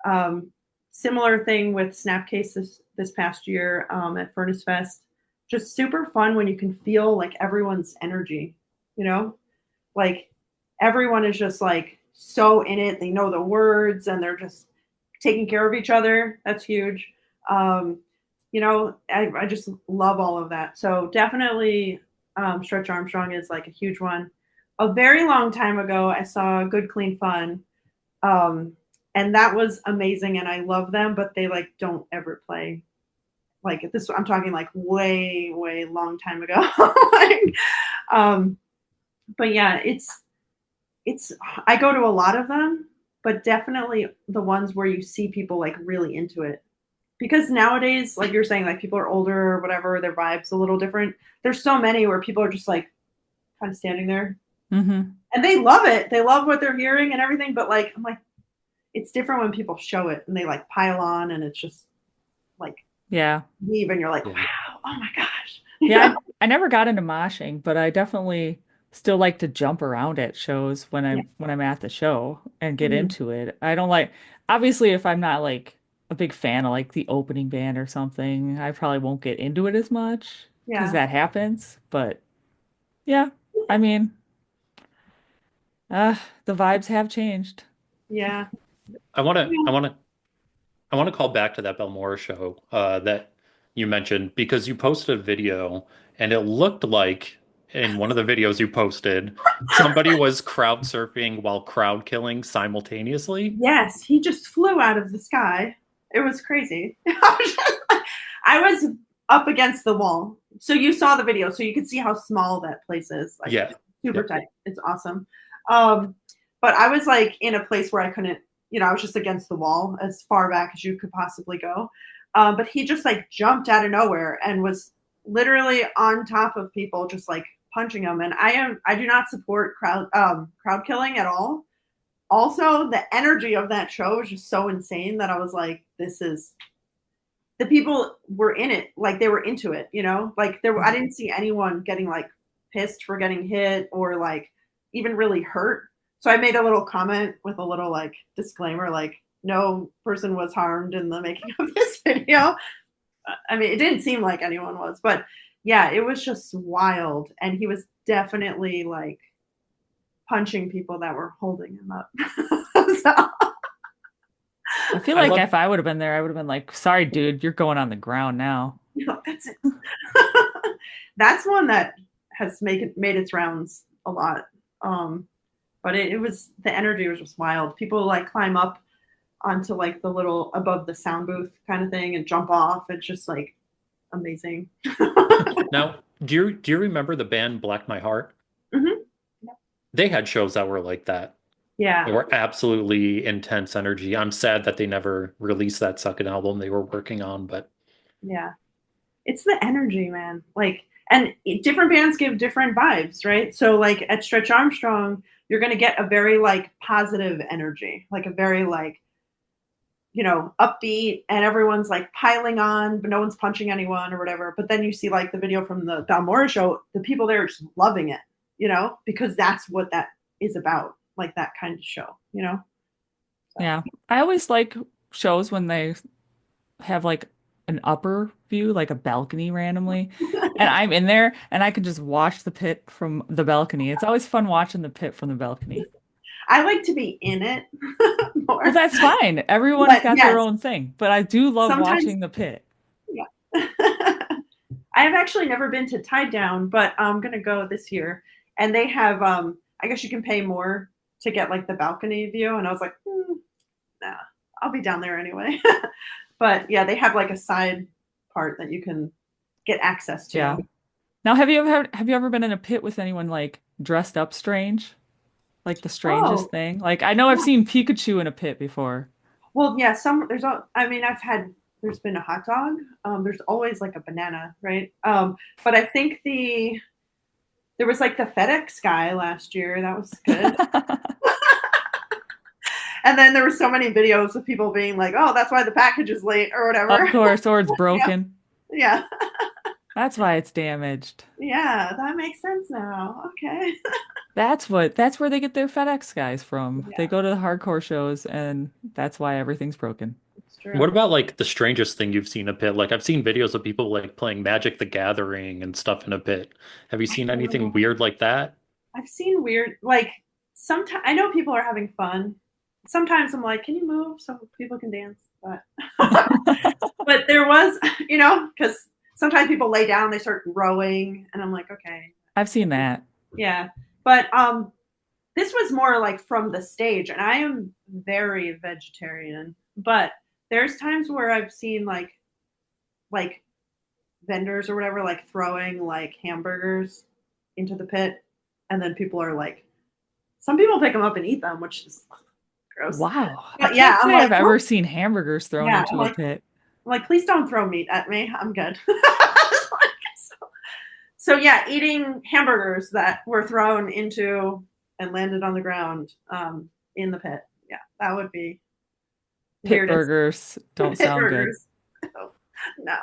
Um, Similar thing with Snapcase this past year at Furnace Fest. Just super fun when you can feel like everyone's energy, you know, like everyone is just like so in it. They know the words and they're just taking care of each other. That's huge. Um, I just love all of that. So definitely Stretch Armstrong is like a huge one. A very long time ago, I saw Good Clean Fun. Um, and that was amazing and I love them, but they like don't ever play like this. I'm talking like way, way long time ago. like, um, but yeah, it's I go to a lot of them, but definitely the ones where you see people like really into it. Because nowadays, like you're saying, like people are older or whatever, their vibe's a little different. There's so many where people are just like kind of standing there Hmm. and they love it. They love what they're hearing and everything. But like, I'm like, it's different when people show it and they like pile on and it's just like Yeah. leave and you're like, Yeah. wow, oh my gosh. Yeah, I never got into moshing, but I definitely still like to jump around at shows Yeah. when I'm at the show and get Mhm. into it. I don't like obviously if I'm not like a big fan of like the opening band or something, I probably won't get into it as much because Yeah. that happens. But yeah, I mean, uh, the vibes have changed. Yeah. I want to I Yeah. want to I want to call back to that Belmora show that you mentioned because you posted a video and it looked like in one of the videos you posted, somebody was crowd surfing while crowd killing simultaneously. Yes, he just flew out of the sky. It was crazy. I was up against the wall. So you saw the video, so you could see how small that place is. Like Yeah. super Yep. tight. It's awesome. Um, but I was like in a place where I couldn't, I was just against the wall as far back as you could possibly go. But he just like jumped out of nowhere and was literally on top of people, just like punching them. And I do not support crowd killing at all. Also, the energy of that show was just so insane that I was like, this is the people were in it, like they were into it, like I didn't see anyone getting like pissed for getting hit or like even really hurt. So I made a little comment with a little like disclaimer, like no person was harmed in the making of this video. I mean, it didn't seem like anyone was, but yeah, it was just wild. And he was definitely like punching people that were holding him up. So, I feel I like love if I would have been there, I would have been like, "Sorry, dude, you're going on the ground now." that's it. That's one that has made its rounds a lot. But it was the energy was just wild. People like climb up onto like the little above the sound booth kind of thing and jump off. It's just like amazing. now, do you remember the band Black My Heart? Hmm. They had shows that were like that. Yeah, They were absolutely intense energy. I'm sad that they never released that second album they were working on, but yeah. It's the energy, man. Like, and different bands give different vibes, right? So, like at Stretch Armstrong, you're gonna get a very like positive energy, like a very like upbeat, and everyone's like piling on, but no one's punching anyone or whatever. But then you see like the video from the Balmora show, the people there are just loving it, because that's what that is about, like that kind of show. So. Yeah. I always like shows when they have like an upper view, like a balcony randomly. And I'm in there and I can just watch the pit from the balcony. It's always fun watching the pit from the balcony. I like to be in it Well, more, that's fine. Everyone's but got their yes, own thing, but I do love sometimes, watching the pit. yeah. I've actually never been to Tide Down, but I'm gonna go this year, and they have. I guess you can pay more to get like the balcony view, and I was like, nah, I'll be down there anyway. But yeah, they have like a side part that you can get access Yeah. to. Now, have you ever been in a pit with anyone like dressed up strange? Like the strangest Oh, thing? Like I know I've yeah. seen Pikachu in a pit before. Well, yeah. I mean, There's been a hot dog. There's always like a banana, right? But I think there was like the FedEx guy last year. That was good. And then there were so many videos of people being like, "Oh, that's why the package is late" or Of whatever. course, or it's Yeah, broken. yeah, That's why it's damaged. yeah. That makes sense now. Okay. That's where they get their FedEx guys from. They Yeah, go to the hardcore shows and that's why everything's broken. it's what true. about like the strangest thing you've seen in a pit? Like I've seen videos of people like playing Magic the Gathering and stuff in a pit. Have you I seen don't anything know. weird like that? I've seen weird, like sometimes I know people are having fun. Sometimes I'm like, can you move so people can dance? But but there was, because sometimes people lay down, they start rowing, and I'm like, okay, I've seen that. yeah. But this was more like from the stage, and I am very vegetarian. But there's times where I've seen like vendors or whatever like throwing like hamburgers into the pit, and then people are like, some people pick them up and eat them, which is gross. Wow. I But yeah, can't I'm say like, I've ever oh, seen hamburgers thrown yeah, into a pit. please don't throw meat at me. I'm good. So yeah, eating hamburgers that were thrown into and landed on the ground in the pit. Yeah, that would be Pit weirdest. burgers don't Pit sound good. burgers. Oh, no.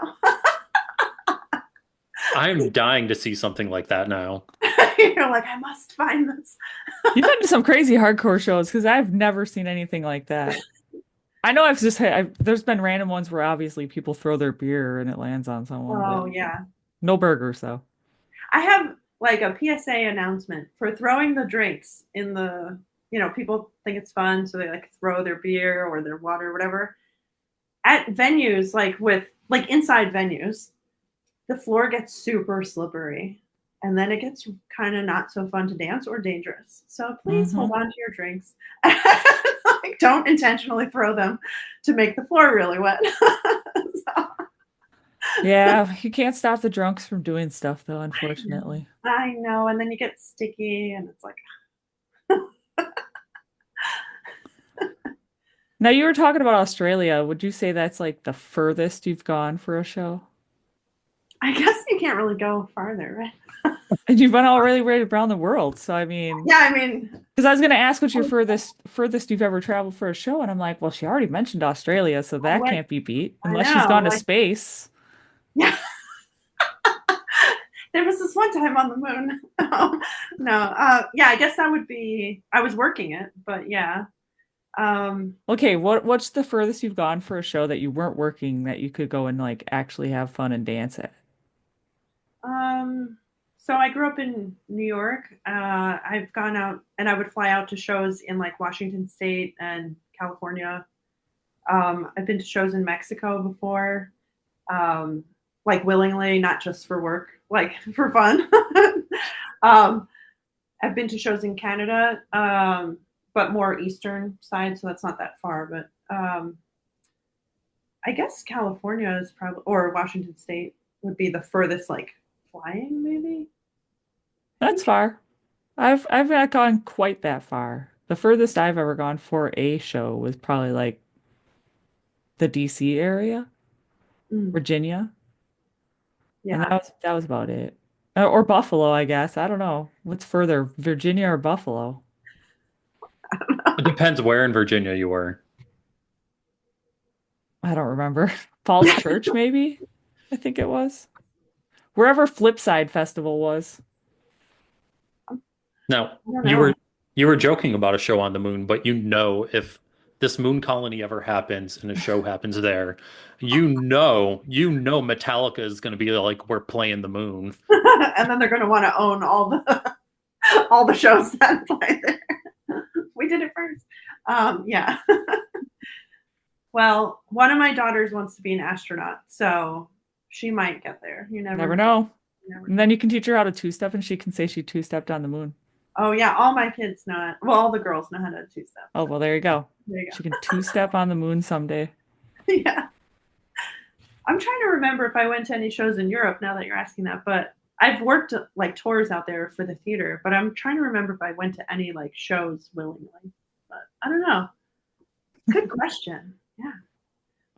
I'm dying to see something like that now. You're like, I must find this. You've been to some crazy hardcore shows because I've never seen anything like that. I know there's been random ones where obviously people throw their beer and it lands on someone, but Oh yeah. no burgers though. I have like a PSA announcement for throwing the drinks in the, people think it's fun, so they like throw their beer or their water or whatever. At venues, like inside venues, the floor gets super slippery. And then it gets kind of not so fun to dance or dangerous. So please hold Hmm. on to your drinks. Like, don't intentionally throw them to make the floor really wet. So, Yeah, you can't stop the drunks from doing stuff though, unfortunately. I know. And then you get sticky, and it's like, Now you were talking about Australia. Would you say that's like the furthest you've gone for a show? I guess you can't really go farther, right? And you've been already right around the world. So I mean, Yeah, I mean, because I was gonna ask what's your furthest you've ever traveled for a show, and I'm like, well, she already mentioned Australia, so I that went, can't be beat I unless she's know, gone to like, space. yeah, there was this one time on the moon. No, yeah, I guess that would be, I was working it, but yeah. Um, Okay, what's the furthest you've gone for a show that you weren't working that you could go and like actually have fun and dance at? um, so I grew up in New York. I've gone out and I would fly out to shows in like Washington State and California. I've been to shows in Mexico before, um, like willingly, not just for work, like for fun. um, I've been to shows in Canada, but more eastern side, so that's not that far. But I guess California is probably, or Washington State would be the furthest, like flying, maybe. I That's think. far. I've not gone quite that far, The furthest I've ever gone for a show was probably like the DC area, Mm, Virginia, and yeah. that was about it. Or Buffalo, I guess. I don't know. What's further, Virginia or Buffalo? It depends where in Virginia you were. I don't remember. Falls Church, maybe? I think it was. Wherever Flipside Festival was. Now, I don't you know. were you were joking about a show on the moon, but you know if this moon colony ever happens and a show happens there, you know Metallica is going to be like, we're playing the moon. And then they're going to want to own all the all the shows that play there. We did it first. Yeah. Well, one of my daughters wants to be an astronaut, so she might get there. You never Never know. know. You never And know. then you can teach her how to two-step and she can say she two-stepped on the moon. Oh yeah, all my kids know it. Well, all the girls know how to two step. Oh, So well, there you go. there you She can two-step on the moon someday. go. Yeah. I'm trying to remember if I went to any shows in Europe now that you're asking that, but I've worked like tours out there for the theater, but I'm trying to remember if I went to any like shows willingly. But I don't know. Good question. Yeah.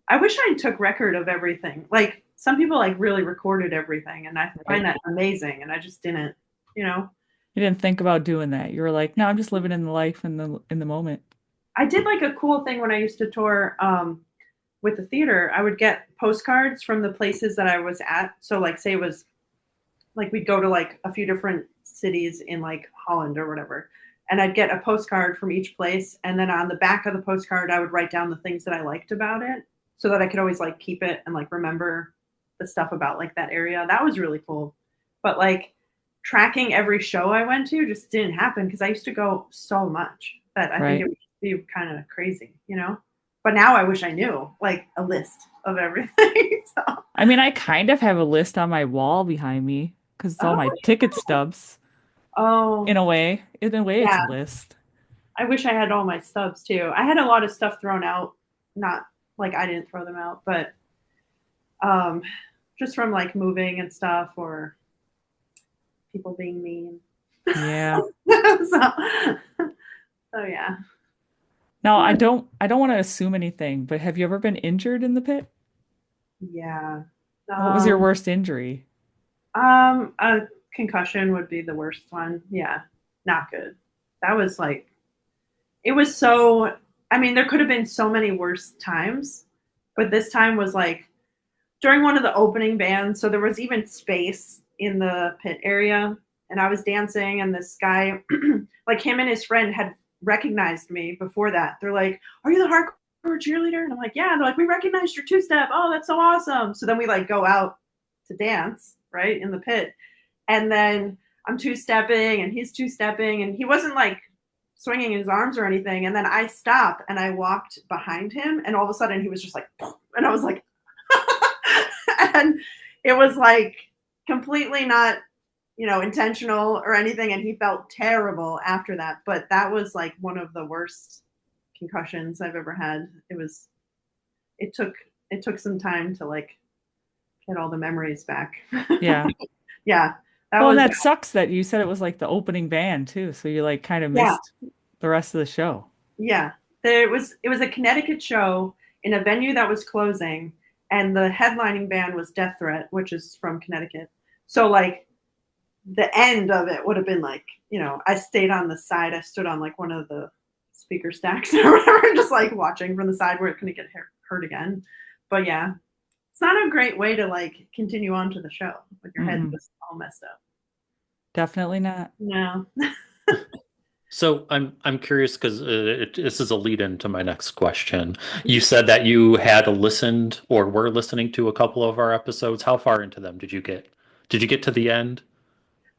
I wish I took record of everything. Like some people like really recorded everything and I find Right? that amazing and I just didn't, you know. You didn't think about doing that. You were like, no, I'm just living in the life in the moment. I did like a cool thing when I used to tour with the theater. I would get postcards from the places that I was at. So like say it was like we'd go to like a few different cities in like Holland or whatever. And I'd get a postcard from each place. And then on the back of the postcard, I would write down the things that I liked about it so that I could always like keep it and like remember the stuff about like that area. That was really cool. But like tracking every show I went to just didn't happen because I used to go so much that I think it Right? would be kind of crazy, you know? But now I wish I knew like a list of everything. So, I mean, I kind of have a list on my wall behind me because it's all my oh, ticket stubs. oh, In a way, it's a yeah. list. I wish I had all my stubs too. I had a lot of stuff thrown out. Not like I didn't throw them out, but um, just from like moving and stuff or people being mean. Yeah. so, so yeah. Now, I don't want to assume anything, but have you ever been injured in the pit? Yeah. What was your worst injury? A concussion would be the worst one. Yeah. Not good. That was like, it was so, I mean, there could have been so many worse times, but this time was like during one of the opening bands. So there was even space in the pit area and I was dancing and this guy, like him and his friend had recognized me before that. They're like, are you the hardcore cheerleader? And I'm like, yeah. And they're like, we recognized your two step. Oh, that's so awesome. So then we like go out to dance, right, in the pit. And then I'm two stepping and he's two stepping and he wasn't like swinging his arms or anything. And then I stop and I walked behind him and all of a sudden he was just like, and I was like, and it was like completely not, you know, intentional or anything. And he felt terrible after that. But that was like one of the worst concussions I've ever had. It took, it took some time to like get all the memories back. Yeah. Yeah, that Well, and was that sucks that you said it was like the opening band too, so you like kind of yeah, missed the rest of the show. yeah. It was a Connecticut show in a venue that was closing, and the headlining band was Death Threat, which is from Connecticut. So like the end of it would have been like, you know, I stayed on the side. I stood on like one of the speaker stacks or whatever, just like watching from the side where it couldn't get hurt again. But yeah, it's not a great way to like continue on to the show with your head Mm-mm. just all messed up. Definitely not. No. So I'm curious because this is a lead into my next question. You said that you had listened or were listening to a couple of our episodes. How far into them did you get? Did you get to the end?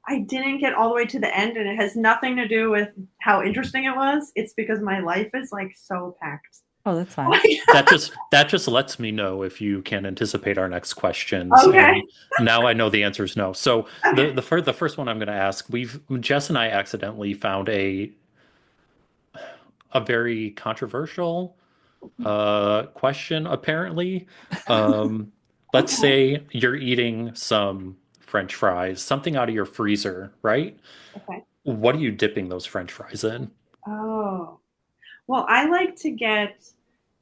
I didn't get all the way to the end, and it has nothing to do with how interesting it was. It's because my life is like so packed. Oh, that's fine. That just lets me know if you can anticipate our next questions. Okay. And now I know the answer is no. So Okay. the first one I'm going to ask, Jess and I accidentally found a very controversial question, apparently. Um, let's Okay. say you're eating some French fries, something out of your freezer, right? Okay. What are you dipping those French fries in? Oh. Well, I like to get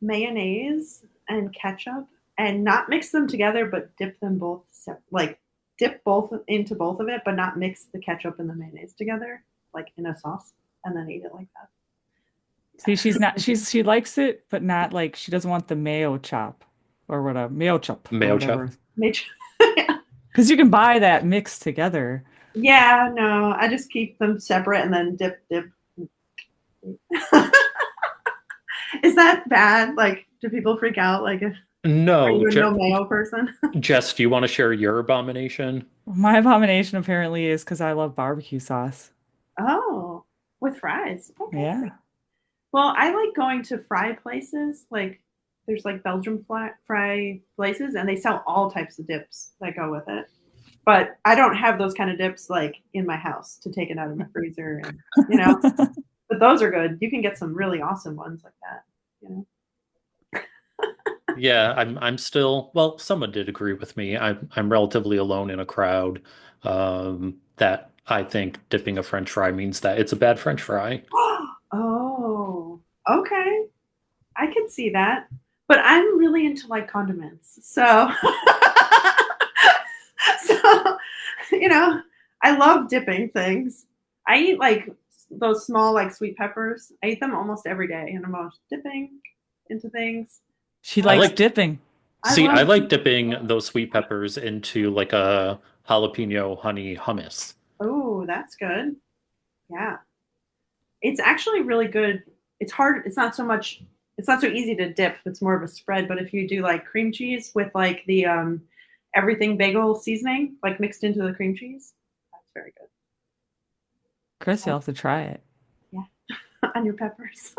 mayonnaise and ketchup and not mix them together, but dip them both like dip both into both of it, but not mix the ketchup and the mayonnaise together, like in a sauce, and then eat it like that. See, she's not she likes it, but not like she doesn't want the mayo chop or whatever, mayo chop or Mayo whatever. chup. Yeah. Because you can buy that mixed together. Yeah, no, I just keep them separate and then dip. Is that bad? Like, do people freak out? Like, are No, you a no mayo person? Jess, do you want to share your abomination? My abomination apparently is because I love barbecue sauce. Oh, with fries. Okay. Yeah. Well, I like going to fry places. Like, there's like Belgium fry places, and they sell all types of dips that go with it. But I don't have those kind of dips like in my house to take it out of my freezer, and you know. But those are good. You can get some really awesome ones like that. You know. Yeah, I'm still, well, someone did agree with me. I'm relatively alone in a crowd that I think dipping a French fry means that it's a bad French fry. Oh, okay. I can see that. But I'm really into like condiments. So so you know, I love dipping things. I eat like those small like sweet peppers. I eat them almost every day and I'm always dipping into things. She I I likes like like, dipping. I see, I love like dipping those sweet peppers into like a jalapeno honey hummus. oh, that's good. Yeah. It's actually really good. It's hard. It's not so easy to dip. It's more of a spread. But if you do like cream cheese with like the everything bagel seasoning, like mixed into the cream cheese, that's very good. Chris, you'll have to try it. Yeah. On your peppers.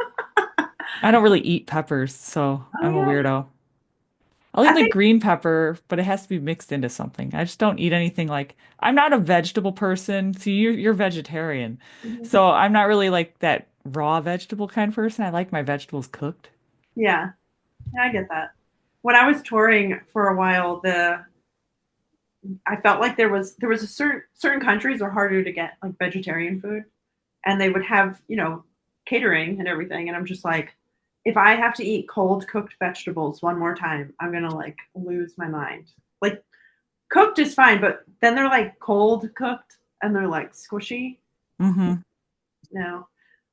I don't really eat peppers, so Oh I'm a yeah. weirdo. I'll eat I like think green pepper, but it has to be mixed into something. I just don't eat anything like I'm not a vegetable person. See, you're vegetarian. mhm. So I'm not really like that raw vegetable kind of person. I like my vegetables cooked. Yeah. Yeah, I get that. When I was touring for a while, the I felt like there was a certain countries are harder to get like vegetarian food, and they would have catering and everything, and I'm just like, if I have to eat cold cooked vegetables one more time, I'm gonna like lose my mind. Like cooked is fine, but then they're like cold cooked and they're like squishy. Hmm. No,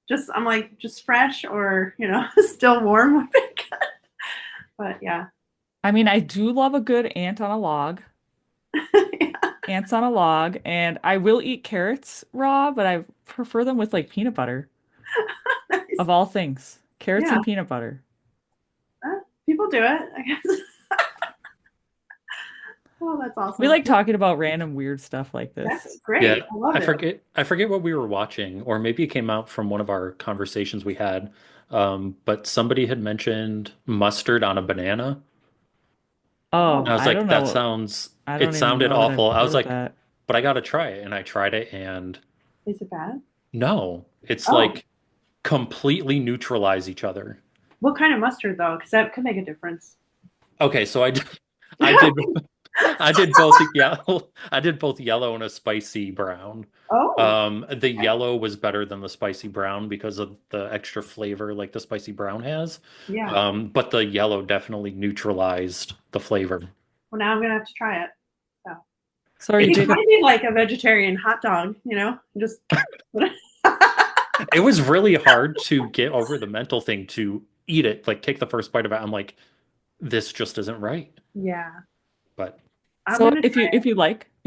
just I'm like just fresh or still warm would be good. But yeah. I mean, I do love a good ant on a log. Yeah. Ants on a log, and I will eat carrots raw, but I prefer them with like peanut butter, Nice. of all things. Carrots Yeah. and peanut butter. People do it, I guess. Oh, that's We awesome. like talking about random weird stuff like That's this. Yeah, great. I love I it. forget I forget what we were watching, or maybe it came out from one of our conversations we had. But somebody had mentioned mustard on a banana. Oh, Oh, I was I like, don't that know. sounds, I it don't even sounded know that I've awful. I heard was of like, that. but I gotta try it. And I tried it, and is it bad? no, it's Oh, like completely neutralize each other. what kind of mustard though? Because that could make a difference. Okay, so I did, I did both yellow, I did both yellow and a spicy brown. Oh, The yellow was better than the spicy brown because of the extra flavor like the spicy brown has. yeah. But the yellow definitely neutralized the flavor. Well, now I'm gonna have to try it. So So are you it It's big? might be like a vegetarian hot dog, just. it was really hard to get over the mental thing to eat it, like take the first bite of it. I'm like, this just isn't right. Yeah, But I'm So gonna if try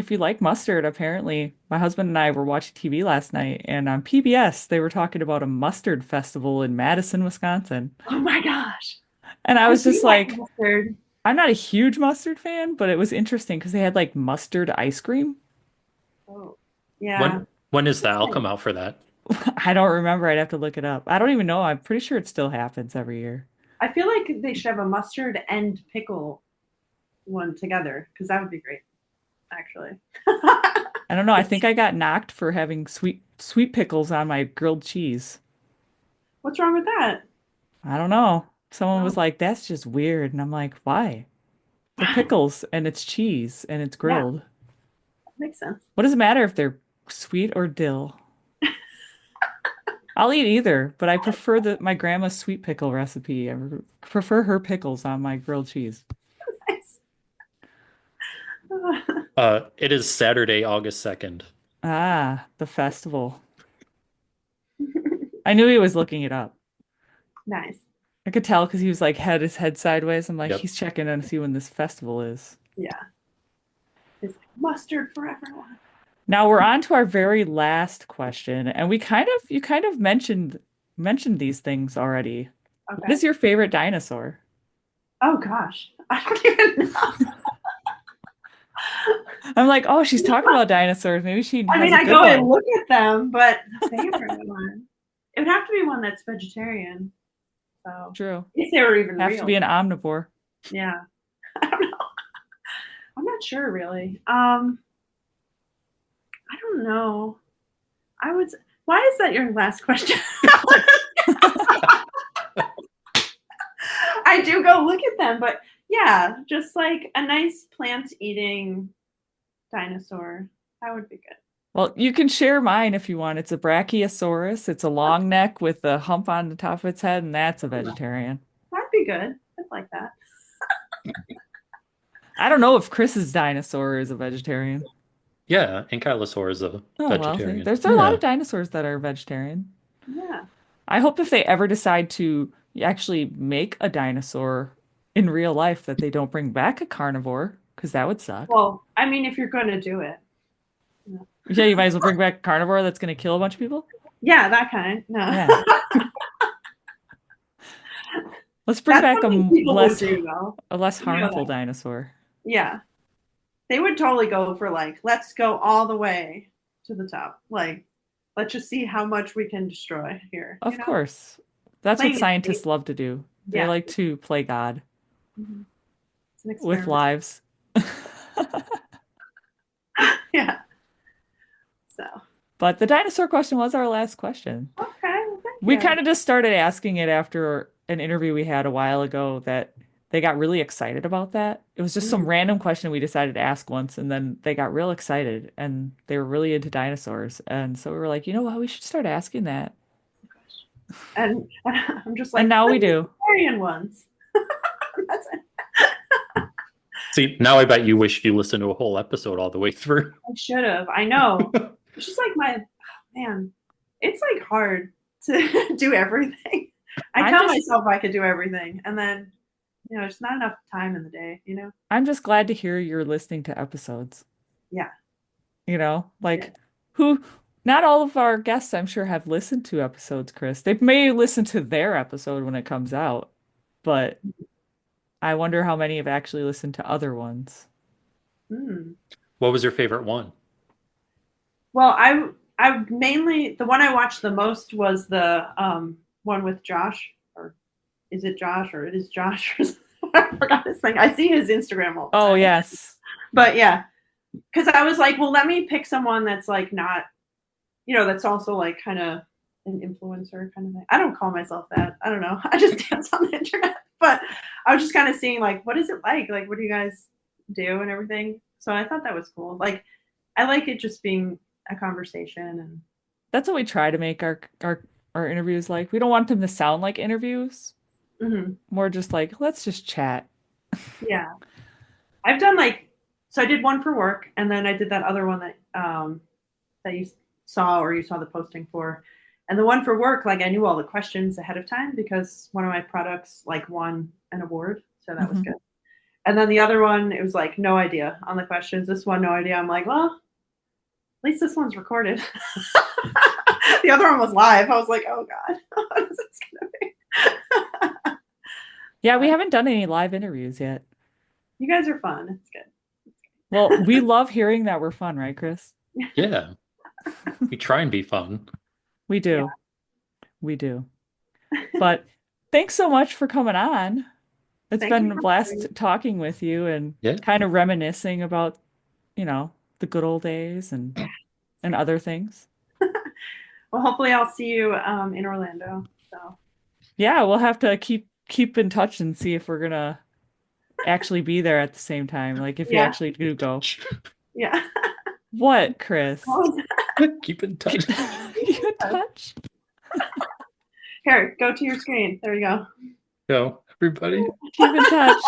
you like mustard, apparently my husband and I were watching TV last night, and on PBS they were talking about a mustard festival in Madison, Wisconsin. it. Oh my gosh, And I I was just do like like, mustard. I'm not a huge mustard fan, but it was interesting because they had like mustard ice cream. Oh, yeah. when is that? I'll come out for that. I don't remember. I'd have to look it up. I don't even know. I'm pretty sure it still happens every year. I feel like they should have a mustard and pickle one together because that would be great, actually. I don't know. I think I got knocked for having sweet pickles on my grilled cheese. What's wrong with that? I don't know. Someone was Oh, like, "That's just weird." And I'm like, "Why? They're pickles and it's cheese and it's yeah, grilled. makes sense. What does it matter if they're sweet or dill?" I'll eat either, but I prefer my grandma's sweet pickle recipe. Prefer her pickles on my grilled cheese. Nice. It is Saturday, August 2nd. Ah, the festival. I knew he was looking it up. Nice. I could tell because he was like had his head sideways. I'm like, Yep. he's checking in to see when this festival is. Yeah. It's like mustard for everyone. Now we're on to our very last question, and you kind of mentioned these things already. What Okay. is your favorite dinosaur? Oh gosh. I don't even know. I'm like, oh, she's talking about dinosaurs. Maybe she I has mean, a I good go and one. look at them, but the favorite one. It would have to be one that's vegetarian. So True. if they were even Have to real. be an omnivore. Yeah. I don't know. I'm not sure really. I don't know. I would. Why is that your last question? I do go look at them, but yeah, just like a nice plant eating dinosaur. That would be good. Well, you can share mine if you want. It's a brachiosaurus. It's a long neck with a hump on the top of its head, and that's a vegetarian. That'd be good. I'd like that. I don't know if Chris's dinosaur is a vegetarian. Yeah, Ankylosaur is a Oh, well, see, vegetarian. there are a lot Yeah. of dinosaurs that are vegetarian. Yeah. I hope if they ever decide to actually make a dinosaur in real life that they don't bring back a carnivore, because that would suck. Well, I mean, if you're going to do it. Yeah, you might as well bring back a carnivore that's going to kill a bunch of people. Yeah, that kind. No. Yeah. Let's bring That's back something people would do, though. a less You know harmful that. dinosaur. Yeah. They would totally go for like, let's go all the way to the top. Like, let's just see how much we can destroy here. Of course. That's what Playing it safe. scientists love to do. They Yeah. like to play God Mhm. It's an with experiment. lives. Yeah. So, But the dinosaur question was our last question. okay. Well, thank We you. kind of just started asking it after an interview we had a while ago that they got really excited about that. It was just some Mm, random question we decided to ask once, and then they got real excited and they were really into dinosaurs. And so we were like, you know what, we should start asking that. gosh. And I'm just And like, now we the do. vegetarian ones. That's it. See, now I bet you wish you listened to a whole episode all the way through. I should have. I know. It's just like man, it's like hard to do everything. I I'm tell just myself I could do everything, and then, there's not enough time in the day. I'm just glad to hear you're listening to episodes. Yeah. Yeah. Like who not all of our guests I'm sure have listened to episodes, Chris. They may listen to their episode when it comes out, but I wonder how many have actually listened to other ones. Hmm. What was your favorite one? Well, I mainly the one I watched the most was the one with Josh, or is it Josh, or it is Josh? I forgot his thing. I see his Instagram all the Oh, time. yes. But yeah, because I was like, well, let me pick someone that's like not, that's also like kind of an influencer kind of thing. I don't call myself that. I don't know. I just dance on the internet. But I was just kind of seeing like, what is it like? Like, what do you guys do and everything? So I thought that was cool. Like, I like it just being a conversation and That's what we try to make our interviews like. We don't want them to sound like interviews. mhm. More just like, let's just chat. Yeah. I've done like, so I did one for work, and then I did that other one that you saw, or you saw the posting for. And the one for work, like I knew all the questions ahead of time because one of my products like won an award, so that was Mhm. good. And then the other one, it was like no idea on the questions. This one, no idea. I'm like, well, at least this one's recorded. The other one was live. I was like, oh god, what is this gonna be? Yeah, we haven't done any live interviews yet. You guys are fun. It's good. Well, we love hearing that we're fun, right, Chris? Yeah, we try and be fun. We Yeah. do. We do. But thanks so much for coming on. It's Thank you been a for having me. blast talking with you and Yeah. kind of reminiscing about, the good old days and other things. Well, hopefully I'll see you in Orlando. So Yeah, we'll have to keep in touch and see if we're gonna actually be there at the same time. Like if you yeah, actually do go. yeah. What, Chris? What was Keep in touch. Keep in touch. Here, go to your screen. There you go. Go, everybody. Keep in touch.